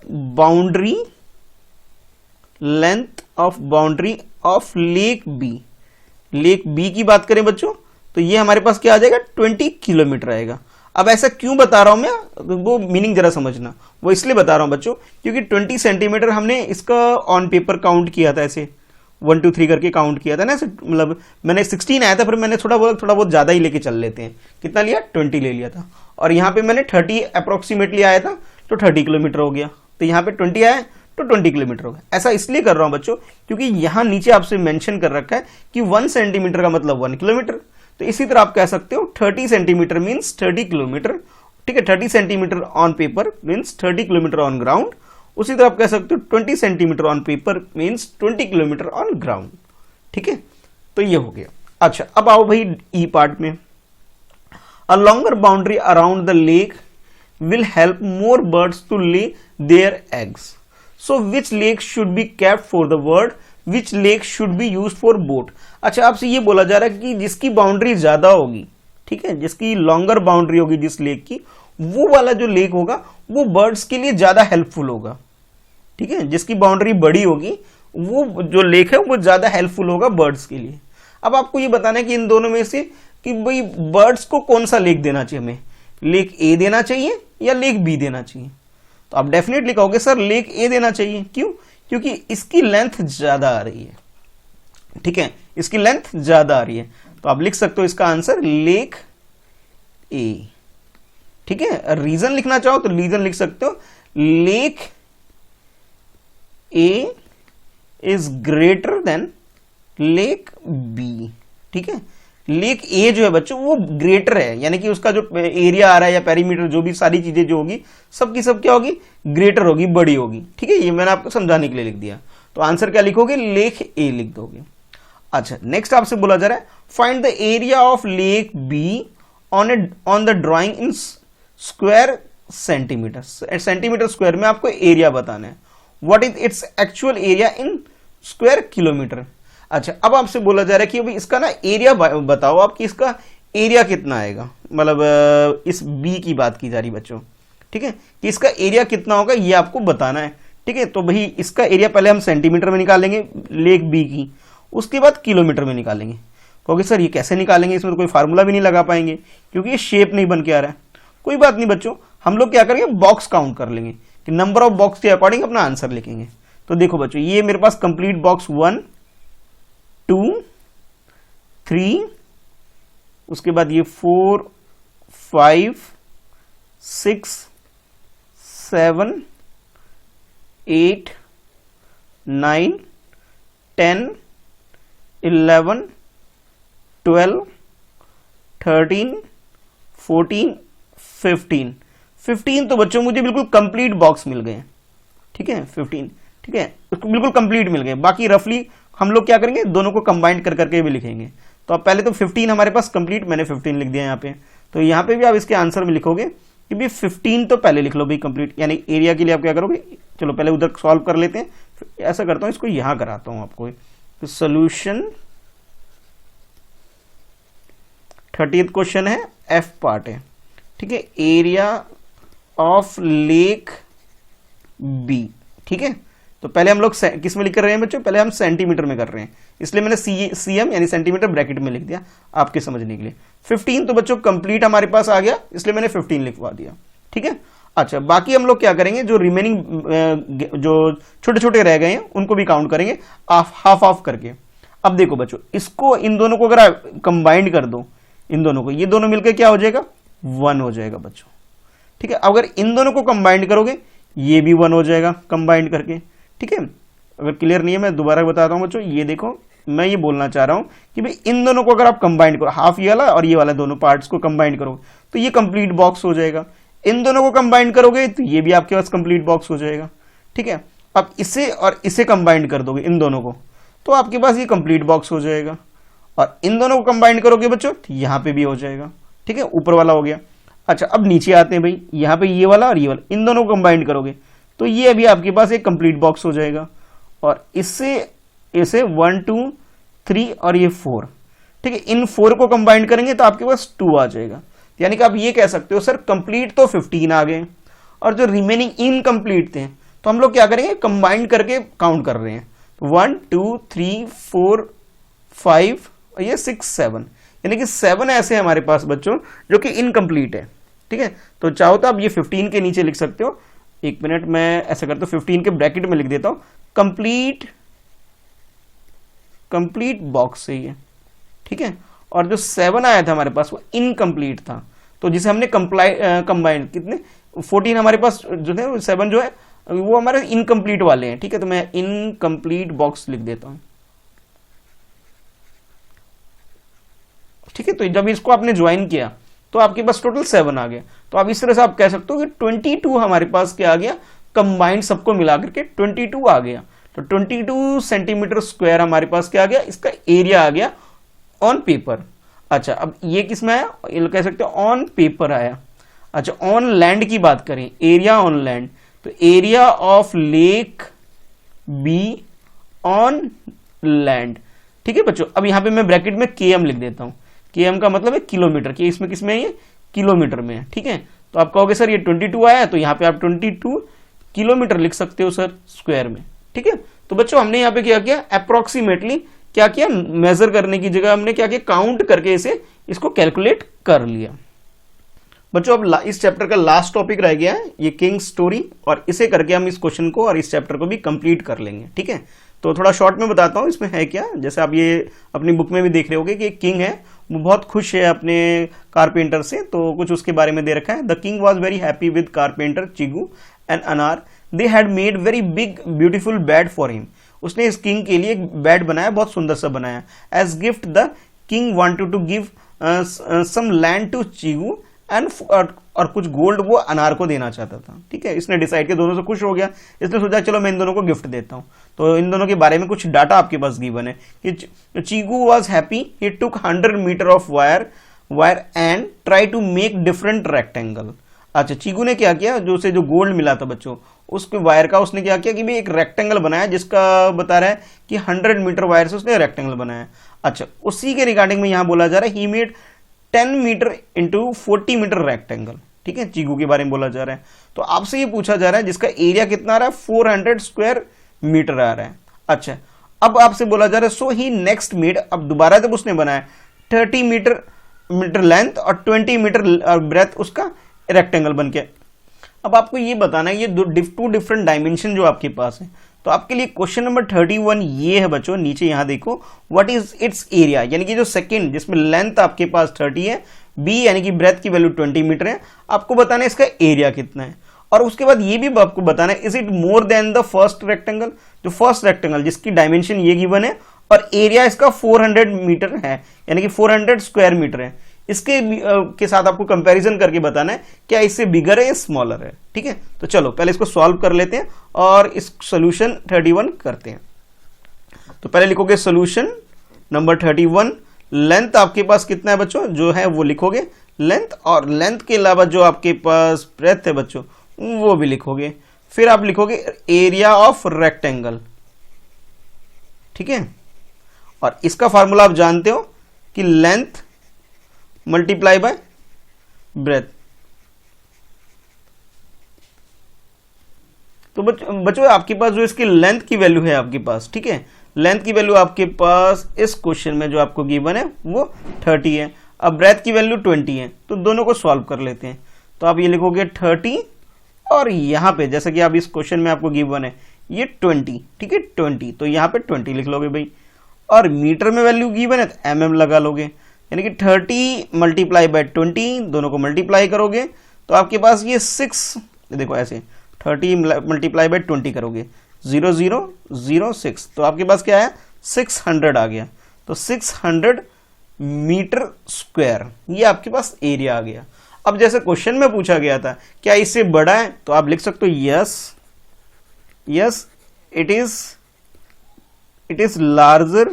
boundary of lake B. Lake B की बात करें बच्चों, तो ये हमारे पास क्या आ जाएगा? 20 किलोमीटर आएगा। अब ऐसा क्यों बता रहा हूं मैं, वो मीनिंग जरा समझना। वो इसलिए बता रहा हूं बच्चों क्योंकि 20 सेंटीमीटर हमने इसका ऑन पेपर काउंट किया था, ऐसे 1 2 3 करके काउंट किया था ना, मतलब मैंने 16 आया था, फिर मैंने थोड़ा बहुत ज़्यादा ही लेके चल लेते हैं। कितना लिया? 20 ले लिया था। और यहाँ पे मैंने 30 अप्रोक्सीमेटली आया था, तो 30 किलोमीटर हो गया। तो यहाँ पे 20 आया तो 20 किलोमीटर हो गया। ऐसा इसलिए कर रहा हूँ बच्चों क्योंकि यहाँ नीचे आपसे मेंशन कर रखा है कि 1 सेंटीमीटर का मतलब 1 किलोमीटर। तो इसी तरह आप कह सकते हो 30 सेंटीमीटर मीन्स 30 किलोमीटर, ठीक है। 30 centimetre on paper means 30 kilometre on ground, उसी तरह आप कह सकते हो 20 centimetre on paper means 20 kilometre on ground. ठीक है, तो ये हो गया। अच्छा, अब आओ भाई ई पार्ट में। A longer boundary around the lake will help more birds to lay their eggs. So which lake should be kept for the bird? Which lake should be used for boat? अच्छा, आपसे ये बोला जा रहा है कि जिसकी बाउंड्री ज्यादा होगी, ठीक है, जिसकी लॉन्गर बाउंड्री होगी जिस लेक की, वो वाला जो लेक होगा वो बर्ड्स के लिए ज्यादा हेल्पफुल होगा। ठीक है, जिसकी बाउंड्री बड़ी होगी वो जो लेक है वो ज्यादा हेल्पफुल होगा बर्ड्स के लिए। अब आपको ये बताना है कि इन दोनों में से कि भाई बर्ड्स को कौन सा लेक देना चाहिए, हमें लेक ए देना चाहिए या लेक बी देना चाहिए। तो आप डेफिनेटली कहोगे सर लेक ए देना चाहिए। क्यों? क्योंकि इसकी लेंथ ज्यादा आ रही है। ठीक है, इसकी लेंथ ज्यादा आ रही है, तो आप लिख सकते हो इसका आंसर लेक ए। ठीक है, रीजन लिखना चाहो तो रीजन लिख सकते हो lake A is greater than lake B. ठीक है, लेक ए जो है बच्चों वो ग्रेटर है, यानी कि उसका जो एरिया आ रहा है या पेरीमीटर जो भी सारी चीजें जो होगी सबकी सब क्या होगी, ग्रेटर होगी, बड़ी होगी। ठीक है, ये मैंने आपको समझाने के लिए लिख दिया। तो आंसर क्या लिखोगे, लेक ए लिख दोगे। अच्छा, नेक्स्ट आपसे बोला जा रहा है find the area of lake be on the drawing in square centimetre. Centimetre square में आपको एरिया बताना है। What is its actual area in square kilometre. अच्छा, अब आपसे बोला जा रहा है कि भाई इसका ना एरिया बताओ आप कि इसका एरिया कितना आएगा, मतलब इस बी की बात की जा रही बच्चों। ठीक है, कि इसका एरिया कितना होगा ये आपको बताना है। ठीक है, तो भाई इसका एरिया पहले हम सेंटीमीटर में निकालेंगे लेक बी की, उसके बाद किलोमीटर में निकालेंगे। क्योंकि सर ये कैसे निकालेंगे, इसमें तो कोई फार्मूला भी नहीं लगा पाएंगे क्योंकि ये शेप नहीं बन के आ रहा है। कोई बात नहीं बच्चों, हम लोग क्या करेंगे, बॉक्स काउंट कर लेंगे कि नंबर ऑफ बॉक्स के अकॉर्डिंग अपना आंसर लिखेंगे। तो देखो बच्चों, ये मेरे पास कंप्लीट बॉक्स 1 2 3, उसके बाद ये 4 5 6 7 8 9 10 11 12 13 14 15 तो बच्चों मुझे बिल्कुल कंप्लीट बॉक्स मिल गए। ठीक है, 15, ठीक है, बिल्कुल कंप्लीट मिल गए। बाकी रफली हम लोग क्या करेंगे, दोनों को कंबाइन कर करके भी लिखेंगे। तो अब पहले तो 15 हमारे पास कंप्लीट, मैंने 15 लिख दिया यहाँ पे। तो यहाँ पे भी आप इसके आंसर में लिखोगे कि भाई 15 तो पहले लिख लो भाई कंप्लीट, यानी एरिया के लिए आप क्या करोगे, चलो पहले उधर सॉल्व कर लेते हैं। ऐसा करता हूँ, इसको यहाँ कराता हूँ आपको। तो सोल्यूशन 30th क्वेश्चन है, एफ पार्ट है। ठीक है, एरिया ऑफ लेक बी। ठीक है, तो पहले हम लोग किस में लिख रहे हैं बच्चों, पहले हम सेंटीमीटर में कर रहे हैं, इसलिए मैंने सीएम यानी सेंटीमीटर ब्रैकेट में लिख दिया आपके समझने के लिए। 15 तो बच्चों कंप्लीट हमारे पास आ गया, इसलिए मैंने 15 लिखवा दिया। ठीक है, अच्छा बाकी हम लोग क्या करेंगे, जो रिमेनिंग जो छोटे छोटे रह गए हैं उनको भी काउंट करेंगे हाफ हाफ करके। अब देखो बच्चों, इसको इन दोनों को अगर आप कंबाइंड कर दो, इन दोनों को, ये दोनों मिलकर क्या हो जाएगा, 1 हो जाएगा बच्चों। ठीक है, अगर इन दोनों को कंबाइंड करोगे ये भी 1 हो जाएगा कंबाइंड करके। ठीक है, अगर क्लियर नहीं है मैं दोबारा बताता हूं बच्चों, ये देखो मैं ये बोलना चाह रहा हूं कि भाई इन दोनों को अगर आप कंबाइंड करो, हाफ ये वाला और ये वाला दोनों पार्ट्स को कंबाइंड करोगे तो ये कंप्लीट बॉक्स हो जाएगा। इन दोनों को कंबाइंड करोगे तो ये भी आपके पास कंप्लीट बॉक्स हो जाएगा। ठीक है, अब इसे और इसे कंबाइंड कर दोगे इन दोनों को तो आपके पास ये कंप्लीट बॉक्स हो जाएगा। और इन दोनों को कंबाइंड करोगे बच्चों तो यहां पे भी हो जाएगा। ठीक है, ऊपर वाला हो गया। अच्छा अब नीचे आते हैं भाई, यहां पे ये वाला और ये वाला, इन दोनों को कंबाइंड करोगे तो ये अभी आपके पास एक कंप्लीट बॉक्स हो जाएगा। और इससे इसे 1 2 3 और ये 4। ठीक है, इन 4 को कंबाइंड करेंगे तो आपके पास 2 आ जाएगा। यानी कि आप ये कह सकते हो सर कंप्लीट तो 15 आ गए और जो रिमेनिंग इनकम्प्लीट थे तो हम लोग क्या करेंगे, कंबाइंड करके काउंट कर रहे हैं। 1 2 3 4 5 और ये 6 7, यानी कि 7 ऐसे हमारे पास बच्चों जो कि इनकम्प्लीट है। ठीक है, तो चाहो तो आप ये 15 के नीचे लिख सकते हो। एक मिनट, मैं ऐसा करता हूं 15 के ब्रैकेट में लिख देता हूं कंप्लीट बॉक्स से ये। ठीक है, और जो 7 आया था हमारे पास वो इनकम्प्लीट था, तो जिसे हमने कंबाइंड कितने 14 हमारे पास जो थे, 7 जो है वो हमारे इनकम्प्लीट वाले हैं। ठीक है, तो मैं इनकम्प्लीट बॉक्स लिख देता हूं। ठीक है, तो जब इसको आपने ज्वाइन किया तो आपके पास टोटल 7 आ गया। तो आप इस तरह से आप कह सकते हो कि 22 हमारे पास क्या आ गया, कंबाइंड सबको मिला करके 22 आ गया। तो 22 सेंटीमीटर स्क्वायर हमारे पास क्या आ गया, इसका एरिया आ गया ऑन पेपर। अच्छा, अब ये किस में आया, ये कह सकते हैं ऑन पेपर आया। अच्छा, ऑन लैंड की बात करें, एरिया ऑन लैंड, तो area of lake be on land. ठीक है बच्चों, अब यहां पे मैं ब्रैकेट में केएम लिख देता हूं। केएम का मतलब है किलोमीटर, कि इसमें किसमें है, ये किलोमीटर में है। ठीक है, तो आप कहोगे सर ये 22 आया, तो यहाँ पे आप 22 किलोमीटर लिख सकते हो सर स्क्वायर में। ठीक है, तो बच्चों हमने यहाँ पे क्या किया, अप्रोक्सीमेटली क्या किया, मेजर करने की जगह हमने क्या किया, काउंट करके इसको कैलकुलेट कर लिया। बच्चों अब इस चैप्टर का लास्ट टॉपिक रह गया है ये किंग स्टोरी, और इसे करके हम इस क्वेश्चन को और इस चैप्टर को भी कंप्लीट कर लेंगे। ठीक है, तो थोड़ा शॉर्ट में बताता हूं इसमें है क्या। जैसे आप ये अपनी बुक में भी देख रहे होगे कि एक किंग है, वो बहुत खुश है अपने कारपेंटर से, तो कुछ उसके बारे में दे रखा है। The king was very happy with carpenter Chigu and Anar, they had made very big beautiful bed for him. उसने इस किंग के लिए एक बेड बनाया, बहुत सुंदर सा बनाया। As gift the king wanted to give some land to Chigu and और कुछ गोल्ड वो अनार को देना चाहता था। ठीक है, इसने डिसाइड किया, दोनों से खुश हो गया, इसने सोचा चलो मैं इन दोनों को गिफ्ट देता हूं। तो इन दोनों के बारे में कुछ डाटा आपके पास गिवन है कि Chigu was happy, he took 100 metre of wire and try to make different rectangle. अच्छा, चीगू ने क्या किया, जो उसे जो गोल्ड मिला था बच्चों, उसके वायर का उसने क्या किया कि भाई एक रेक्टेंगल बनाया, जिसका बता रहा है कि 100 मीटर वायर से उसने रेक्टेंगल बनाया। अच्छा, उसी के रिगार्डिंग में यहां बोला जा रहा है he made 10 metre into 40 metre rectangle. ठीक है, चीगू के बारे में बोला जा रहा है। तो आपसे ये पूछा जा रहा है जिसका एरिया कितना आ रहा है, 400 स्क्वायर मीटर आ रहा है। अच्छा, अब आपसे बोला जा रहा है सो ही नेक्स्ट मेड, अब दोबारा जब उसने बनाया 30 मीटर लेंथ और 20 मीटर ब्रेथ उसका रेक्टेंगल बन के। अब आपको ये बताना है ये टू डिफरेंट डायमेंशन जो आपके पास है। तो आपके लिए क्वेश्चन नंबर 31 ये है बच्चों, नीचे यहां देखो, व्हाट इज इट्स एरिया, यानी कि जो सेकंड जिसमें लेंथ आपके पास 30 है, बी यानी कि ब्रेथ की वैल्यू 20 मीटर है, आपको बताना है इसका एरिया कितना है। और उसके बाद ये भी आपको बताना है is it more than the first rectangle, जो फर्स्ट रेक्टेंगल जिसकी डायमेंशन ये गिवन है और एरिया इसका 400 मीटर है, यानी कि 400 स्क्वायर मीटर है, इसके के साथ आपको कंपैरिजन करके बताना है क्या इससे बिगर है या स्मॉलर है। ठीक है, तो चलो पहले इसको सॉल्व कर लेते हैं और इस सोल्यूशन 31 करते हैं। तो पहले लिखोगे सोल्यूशन नंबर 31, लेंथ आपके पास कितना है बच्चों, जो है वो लिखोगे लेंथ, और लेंथ के अलावा जो आपके पास ब्रेथ है बच्चों वो भी लिखोगे। फिर आप लिखोगे एरिया ऑफ रेक्टेंगल। ठीक है, और इसका फार्मूला आप जानते हो कि लेंथ मल्टीप्लाई बाय ब्रेथ। तो बच्चों आपके पास जो इसकी लेंथ की वैल्यू है आपके पास, ठीक है, लेंथ की वैल्यू आपके पास इस क्वेश्चन में जो आपको गिवन है वो 30 है। अब ब्रेथ की वैल्यू 20 है, तो दोनों को सॉल्व कर लेते हैं। तो आप ये लिखोगे 30 और यहां पे जैसे कि आप इस क्वेश्चन में आपको गिवन है ये 20, ठीक है 20, तो यहां पे 20 लिख लोगे भाई। और मीटर में वैल्यू गिवन है तो mm लगा लोगे, यानी कि 30 मल्टीप्लाई बाय 20, दोनों को मल्टीप्लाई करोगे तो आपके पास ये 6, देखो ऐसे 30 मल्टीप्लाई बाय 20 करोगे 0006, तो आपके पास क्या है 600 आ गया। तो 600 मीटर स्क्वायर ये आपके पास एरिया आ गया। अब जैसे क्वेश्चन में पूछा गया था क्या इससे बड़ा है, तो आप लिख सकते हो yes it is larger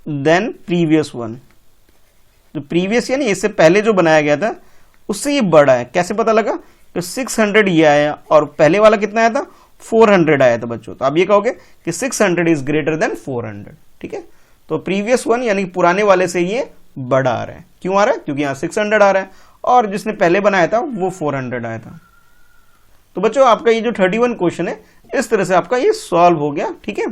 than previous one. तो प्रीवियस यानी इससे पहले जो बनाया गया था उससे ये बड़ा है। कैसे पता लगा, तो 600 ये आया और पहले वाला कितना आया था 400 आया था बच्चों। तो आप ये कहोगे कि 600 इज ग्रेटर देन 400। ठीक है, तो प्रीवियस वन यानी पुराने वाले से ये बड़ा आ रहा है। क्यों आ रहा है, क्योंकि यहां 600 आ रहा है और जिसने पहले बनाया था वो 400 आया था। तो बच्चों आपका ये जो 31 क्वेश्चन है इस तरह से आपका ये सॉल्व हो गया। ठीक है,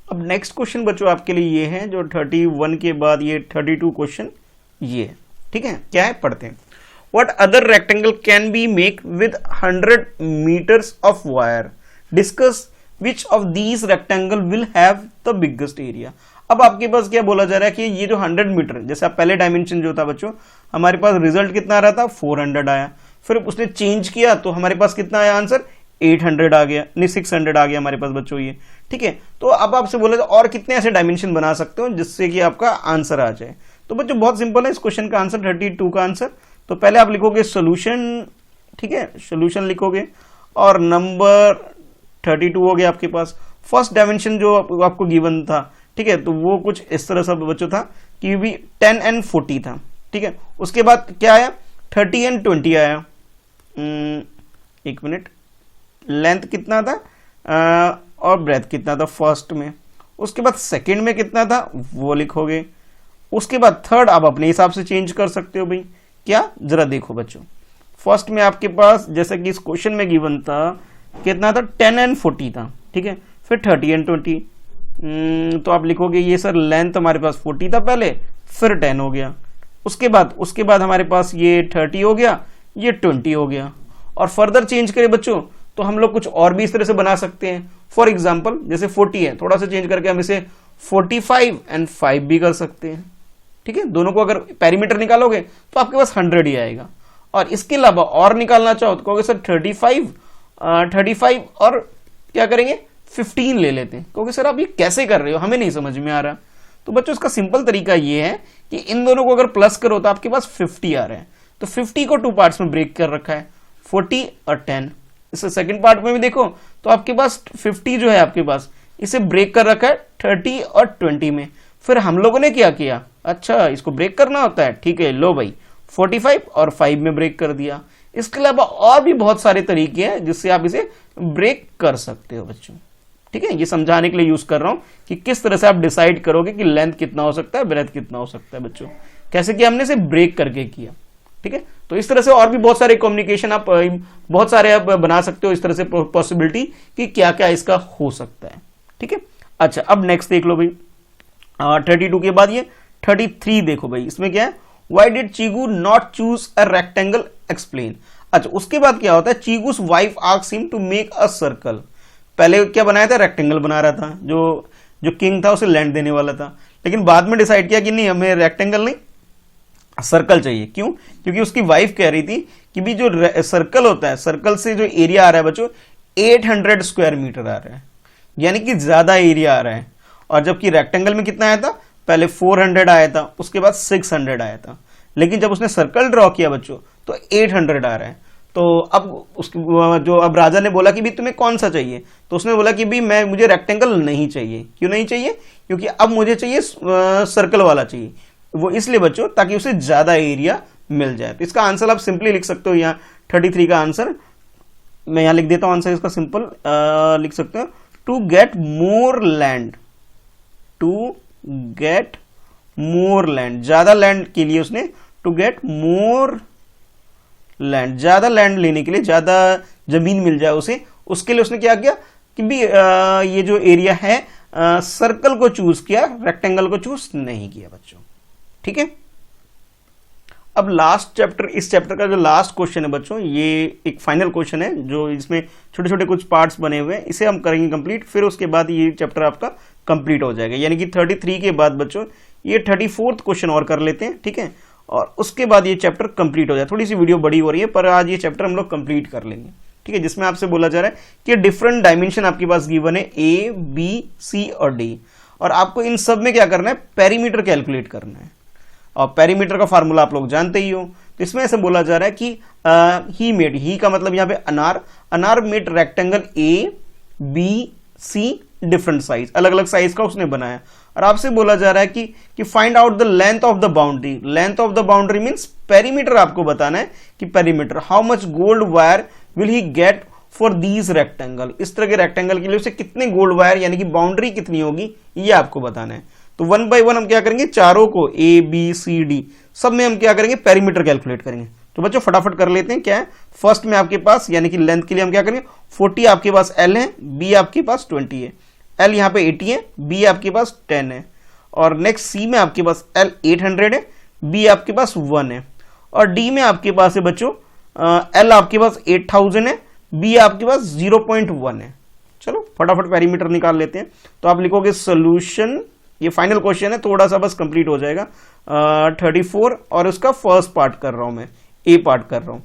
अब नेक्स्ट क्वेश्चन बच्चों आपके लिए ये है जो 31 के बाद ये 32 क्वेश्चन ये, ठीक है, क्या है पढ़ते हैं। What other rectangle can be make with 100 meters of wire? Discuss which of these rectangle will have the biggest area. अब आपके पास क्या बोला जा रहा है कि ये जो 100 मीटर, जैसे आप पहले डायमेंशन जो था बच्चों हमारे पास रिजल्ट कितना आ रहा था 400 आया, फिर उसने चेंज किया तो हमारे पास कितना आया आंसर 800 आ गया, नहीं 600 आ गया हमारे पास बच्चों ये। ठीक है, तो अब आपसे बोला और कितने ऐसे डायमेंशन बना सकते हो जिससे कि आपका आंसर आ जाए। तो बच्चों बहुत सिंपल है इस क्वेश्चन का आंसर 32 का आंसर। तो पहले आप लिखोगे सोल्यूशन ठीक है, सोल्यूशन लिखोगे और नंबर 32 हो गया आपके पास। फर्स्ट डायमेंशन जो आपको गिवन था, ठीक है, तो वो कुछ इस तरह से बच्चों था कि भी 10 and 40 था, ठीक है। उसके बाद क्या आया, 30 and 20 आया। एक मिनट, लेंथ कितना था और ब्रेथ कितना था फर्स्ट में। उसके बाद सेकंड में कितना था वो लिखोगे। उसके बाद थर्ड आप अपने हिसाब से चेंज कर सकते हो भाई। क्या, जरा देखो बच्चों, फर्स्ट में आपके पास जैसे कि इस क्वेश्चन में गिवन था कितना था, 10 and 40 था, ठीक है। फिर 30 and 20, तो आप लिखोगे ये सर लेंथ हमारे पास 40 था पहले, फिर 10 हो गया। उसके बाद हमारे पास ये 30 हो गया, ये 20 हो गया। और फर्दर चेंज करें बच्चों तो हम लोग कुछ और भी इस तरह से बना सकते हैं। फॉर एग्जाम्पल जैसे 40 है, थोड़ा सा चेंज करके हम इसे 45 and 5 भी कर सकते हैं, ठीक है। दोनों को अगर पेरीमीटर निकालोगे तो आपके पास 100 ही आएगा। और इसके अलावा और निकालना चाहो तो कहोगे सर 35 और क्या करेंगे 15 ले लेते हैं। क्योंकि सर आप ये कैसे कर रहे हो, हमें नहीं समझ में आ रहा। तो बच्चों इसका सिंपल तरीका ये है कि इन दोनों को अगर प्लस करो तो आपके पास 50 आ रहा है। तो 50 को 2 पार्ट्स में ब्रेक कर रखा है, 40 और 10। इसे सेकंड पार्ट में भी देखो तो आपके पास 50 जो है आपके पास इसे ब्रेक कर रखा है 30 और 20 में। फिर हम लोगों ने क्या किया, अच्छा इसको ब्रेक करना होता है, ठीक है, लो भाई 45 और 5 में ब्रेक कर दिया। इसके अलावा और भी बहुत सारे तरीके हैं जिससे आप इसे ब्रेक कर सकते हो बच्चों, ठीक है। ये समझाने के लिए यूज कर रहा हूं कि किस तरह से आप डिसाइड करोगे कि लेंथ कितना हो सकता है, ब्रेथ कितना हो सकता है बच्चों, कैसे कि हमने इसे ब्रेक करके किया, ठीक है। तो इस तरह से और भी बहुत सारे कम्युनिकेशन आप बहुत सारे आप बना सकते हो इस तरह से पॉसिबिलिटी कि क्या क्या इसका हो सकता है, ठीक है। अच्छा अब नेक्स्ट देख लो भाई, 32 के बाद ये 33 देखो भाई, इसमें क्या है, why did Chigu not choose a rectangle, explain. अच्छा उसके बाद क्या होता है, Chigu's wife asked him to make a circle. पहले क्या बनाया था, रेक्टेंगल बना रहा था, जो किंग था उसे लैंड देने वाला था, लेकिन बाद में डिसाइड किया कि नहीं हमें रेक्टेंगल नहीं सर्कल चाहिए। क्यों, क्योंकि उसकी वाइफ कह रही थी कि भी जो सर्कल होता है, सर्कल से जो एरिया आ रहा है बच्चों 800 स्क्वायर मीटर आ रहा है, यानी कि ज्यादा एरिया आ रहा है। और जबकि रेक्टेंगल में कितना आया था, पहले 400 आया था, उसके बाद 600 आया था, लेकिन जब उसने सर्कल ड्रॉ किया बच्चों तो 800 आ रहा है। तो अब उसकी अब राजा ने बोला कि भी तुम्हें कौन सा चाहिए, तो उसने बोला कि भी मुझे रेक्टेंगल नहीं चाहिए। क्यों नहीं चाहिए, क्योंकि अब मुझे चाहिए सर्कल वाला चाहिए। वो इसलिए बच्चों ताकि उसे ज्यादा एरिया मिल जाए। तो इसका आंसर आप सिंपली लिख सकते हो, यहाँ 33 का आंसर मैं यहां लिख देता हूं। आंसर इसका सिंपल लिख सकते हो, to get more land, to get more land, ज्यादा लैंड के लिए उसने टू गेट मोर लैंड, ज्यादा लैंड लेने के लिए, ज्यादा जमीन मिल जाए उसे, उसके लिए उसने क्या किया कि भी ये जो एरिया है सर्कल को चूज किया, रेक्टेंगल को चूज नहीं किया बच्चों, ठीक है। अब लास्ट चैप्टर, इस चैप्टर का जो लास्ट क्वेश्चन है बच्चों, ये एक फाइनल क्वेश्चन है जो इसमें छोटे छोटे कुछ पार्ट्स बने हुए हैं, इसे हम करेंगे कंप्लीट। फिर उसके बाद ये चैप्टर आपका कंप्लीट हो जाएगा, यानी कि 33 के बाद बच्चों ये 34th क्वेश्चन और कर लेते हैं, ठीक है। और उसके बाद ये चैप्टर कंप्लीट हो जाए। थोड़ी सी वीडियो बड़ी हो रही है पर आज ये चैप्टर हम लोग कंप्लीट कर लेंगे, ठीक है। जिसमें आपसे बोला जा रहा है कि डिफरेंट डायमेंशन आपके पास गिवन है A, B, C और D, और आपको इन सब में क्या करना है, पेरीमीटर कैलकुलेट करना है। और पेरीमीटर का फार्मूला आप लोग जानते ही हो। तो इसमें ऐसे बोला जा रहा है कि ही मेड, ही का मतलब यहाँ पे अनार made rectangle A, B, C different size, अलग अलग साइज का उसने बनाया। और आपसे बोला जा रहा है कि find out the length of the boundary. Length of the boundary means perimeter आपको बताना है कि perimeter, how much gold wire will he get for these rectangle, इस तरह के रेक्टेंगल के लिए उसे कितने गोल्ड वायर यानी कि बाउंड्री कितनी होगी ये आपको बताना है। तो 1 by 1 हम क्या करेंगे, चारों को A, B, C, D सब में हम क्या करेंगे, पेरीमीटर कैलकुलेट करेंगे। तो बच्चों फटाफट कर लेते हैं। क्या है, फर्स्ट में आपके पास यानी कि लेंथ के लिए हम क्या करेंगे, 40 आपके पास L है, B आपके पास 20 है, L यहाँ पे 80 है, B आपके पास 10 है। और नेक्स्ट C में आपके पास L 800 है, B आपके पास 1 है। और D में आपके पास है बच्चों L आपके पास 8000 है, B आपके पास 0.1 है। चलो फटाफट पेरीमीटर निकाल लेते हैं। तो आप लिखोगे सोल्यूशन, ये फाइनल क्वेश्चन है, थोड़ा सा बस कंप्लीट हो जाएगा। 34 और उसका फर्स्ट पार्ट कर रहा हूं मैं, A पार्ट कर रहा हूं।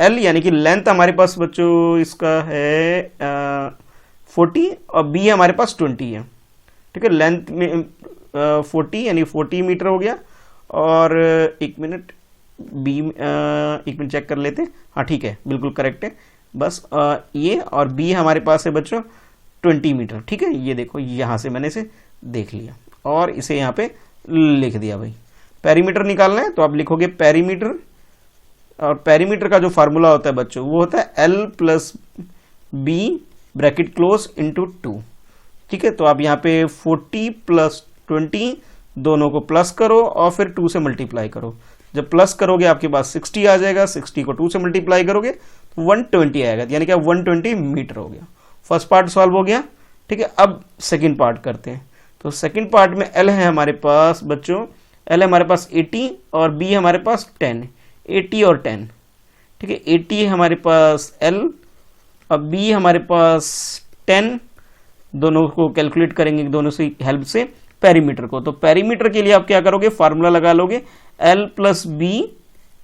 L यानी कि लेंथ हमारे पास बच्चों इसका है 40 और B हमारे पास 20 है, ठीक है। लेंथ में 40 यानी 40 मीटर हो गया। और एक मिनट, बी, एक मिनट चेक कर लेते हैं, हाँ ठीक है, बिल्कुल करेक्ट है। बस ये और बी हमारे पास है बच्चों 20 मीटर, ठीक है। ये देखो यहाँ से मैंने इसे देख लिया और इसे यहाँ पे लिख दिया भाई। पेरीमीटर निकालना है तो आप लिखोगे पेरीमीटर, और पेरीमीटर का जो फार्मूला होता है बच्चों वो होता है L plus B bracket close into 2, ठीक है। तो आप यहाँ पे 40 प्लस 20 दोनों को प्लस करो और फिर 2 से मल्टीप्लाई करो। जब प्लस करोगे आपके पास 60 आ जाएगा, 60 को 2 से मल्टीप्लाई करोगे तो 120 आएगा, यानी कि 120 मीटर हो गया। फर्स्ट पार्ट सॉल्व हो गया, ठीक है। अब सेकंड पार्ट करते हैं। तो सेकंड पार्ट में L है हमारे पास बच्चों, L है हमारे पास 80 और B हमारे पास 10, 80 और 10, ठीक है। 80 हमारे पास L और B हमारे पास 10, दोनों को कैलकुलेट करेंगे दोनों से हेल्प से पेरीमीटर को। तो पेरीमीटर के लिए आप क्या करोगे, फार्मूला लगा लोगे L plus B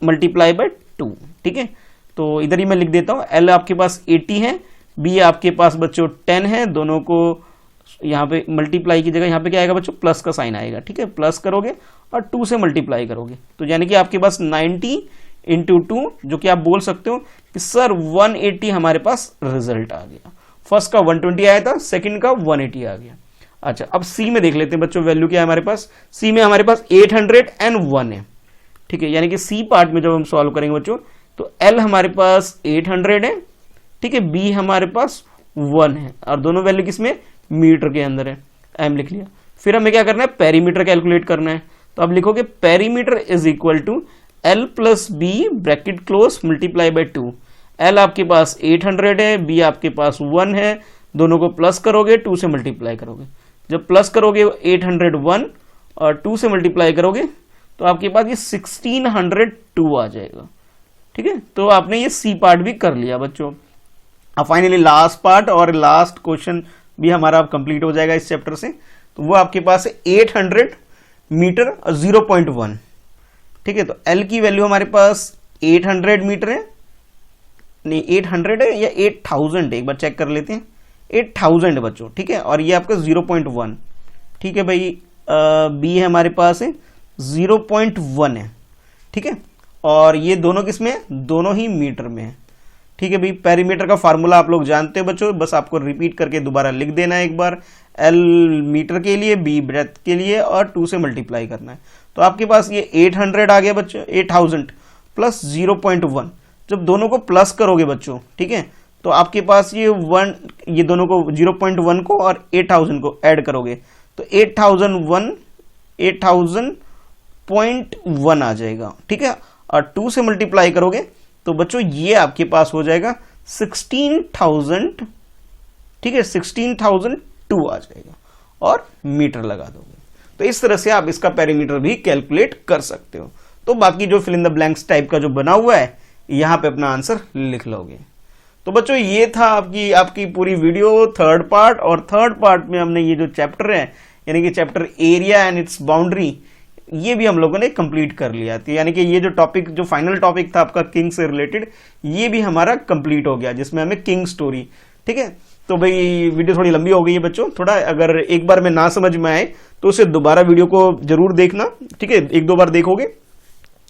multiply by 2, ठीक है। तो इधर ही मैं लिख देता हूँ, L आपके पास 80 है, B आपके पास बच्चों 10 है, दोनों को यहाँ पे मल्टीप्लाई की जगह यहाँ पे क्या आएगा बच्चों, प्लस का साइन आएगा, ठीक है। प्लस करोगे और 2 से मल्टीप्लाई करोगे तो यानी कि आपके पास 90 इंटू 2, जो कि आप बोल सकते हो कि सर 180 हमारे पास रिजल्ट आ गया। फर्स्ट का 120 आया था, सेकंड का 180 आ गया। अच्छा, अब सी में देख लेते हैं बच्चों, वैल्यू क्या है हमारे पास। सी में हमारे पास 801 है, ठीक है। यानी कि सी पार्ट में जब हम सॉल्व करेंगे बच्चों तो एल हमारे पास 800 है, ठीक है। बी हमारे पास 1 है और दोनों वैल्यू किसमें, मीटर के अंदर है, एम लिख लिया। फिर हमें क्या करना है, पेरीमीटर कैलकुलेट करना है। तो आप लिखोगे perimeter is equal to L plus B bracket close multiply by 2। L आपके पास 800 है, बी आपके पास 1 है, दोनों को प्लस करोगे 2 से मल्टीप्लाई करोगे। जब प्लस करोगे 801 और 2 से मल्टीप्लाई करोगे तो आपके पास ये 1602 आ जाएगा, ठीक है। तो आपने ये सी पार्ट भी कर लिया बच्चों। अब फाइनली लास्ट पार्ट और लास्ट क्वेश्चन भी हमारा कंप्लीट हो जाएगा इस चैप्टर से। तो वो आपके पास है 800 मीटर 0.1, ठीक है। तो L की वैल्यू हमारे पास 800 मीटर है, नहीं 800 है या 8000 है, एक बार चेक कर लेते हैं। 8000 है बच्चों, ठीक है। और ये आपका 0.1, ठीक है भाई। B है हमारे पास है 0.1 है, ठीक है। और ये दोनों किसमें है, दोनों ही मीटर में है, ठीक है भाई। पेरीमीटर का फार्मूला आप लोग जानते हो बच्चों, बस आपको रिपीट करके दोबारा लिख देना है एक बार। L मीटर के लिए, B ब्रेथ के लिए और 2 से मल्टीप्लाई करना है। तो आपके पास ये 800 आ गया बच्चों, 8000 प्लस 0.1। जब दोनों को प्लस करोगे बच्चों, ठीक है, तो आपके पास ये दोनों को 0.1 को और 8000 को ऐड करोगे तो 8000.1 आ जाएगा, ठीक है। और 2 से मल्टीप्लाई करोगे तो बच्चों ये आपके पास हो जाएगा 16,000, ठीक है, 16,002 आ जाएगा और मीटर लगा दोगे। तो इस तरह से आप इसका पेरीमीटर भी कैलकुलेट कर सकते हो। तो बाकी जो fill in the blanks type का जो बना हुआ है यहां पे अपना आंसर लिख लोगे। तो बच्चों ये था आपकी पूरी वीडियो थर्ड पार्ट। और थर्ड पार्ट में हमने ये जो चैप्टर है यानी कि chapter area and it's boundary, ये भी हम लोगों ने कंप्लीट कर लिया। तो यानी कि ये जो टॉपिक, जो फाइनल टॉपिक था आपका किंग से रिलेटेड, ये भी हमारा कंप्लीट हो गया, जिसमें हमें किंग स्टोरी, ठीक है। तो भाई वीडियो थोड़ी लंबी हो गई है बच्चों, थोड़ा अगर एक बार में ना समझ में आए तो उसे दोबारा वीडियो को जरूर देखना, ठीक है। 1-2 बार देखोगे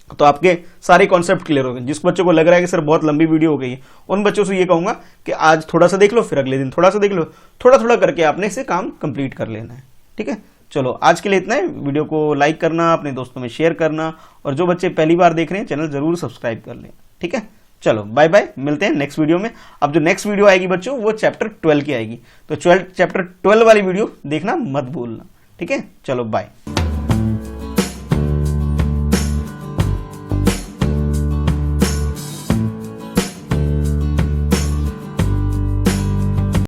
तो आपके सारे कॉन्सेप्ट क्लियर हो गए। जिस बच्चों को लग रहा है कि सर बहुत लंबी वीडियो हो गई है, उन बच्चों से ये कहूंगा कि आज थोड़ा सा देख लो, फिर अगले दिन थोड़ा सा देख लो, थोड़ा थोड़ा करके आपने इसे काम कंप्लीट कर लेना है, ठीक है। चलो आज के लिए इतना है। वीडियो को लाइक करना, अपने दोस्तों में शेयर करना, और जो बच्चे पहली बार देख रहे हैं चैनल जरूर सब्सक्राइब कर लें, ठीक है। चलो बाय बाय, मिलते हैं नेक्स्ट वीडियो में। अब जो नेक्स्ट वीडियो आएगी बच्चों वो चैप्टर 12 की आएगी, तो चैप्टर 12 वाली वीडियो देखना मत भूलना, ठीक है। चलो बाय।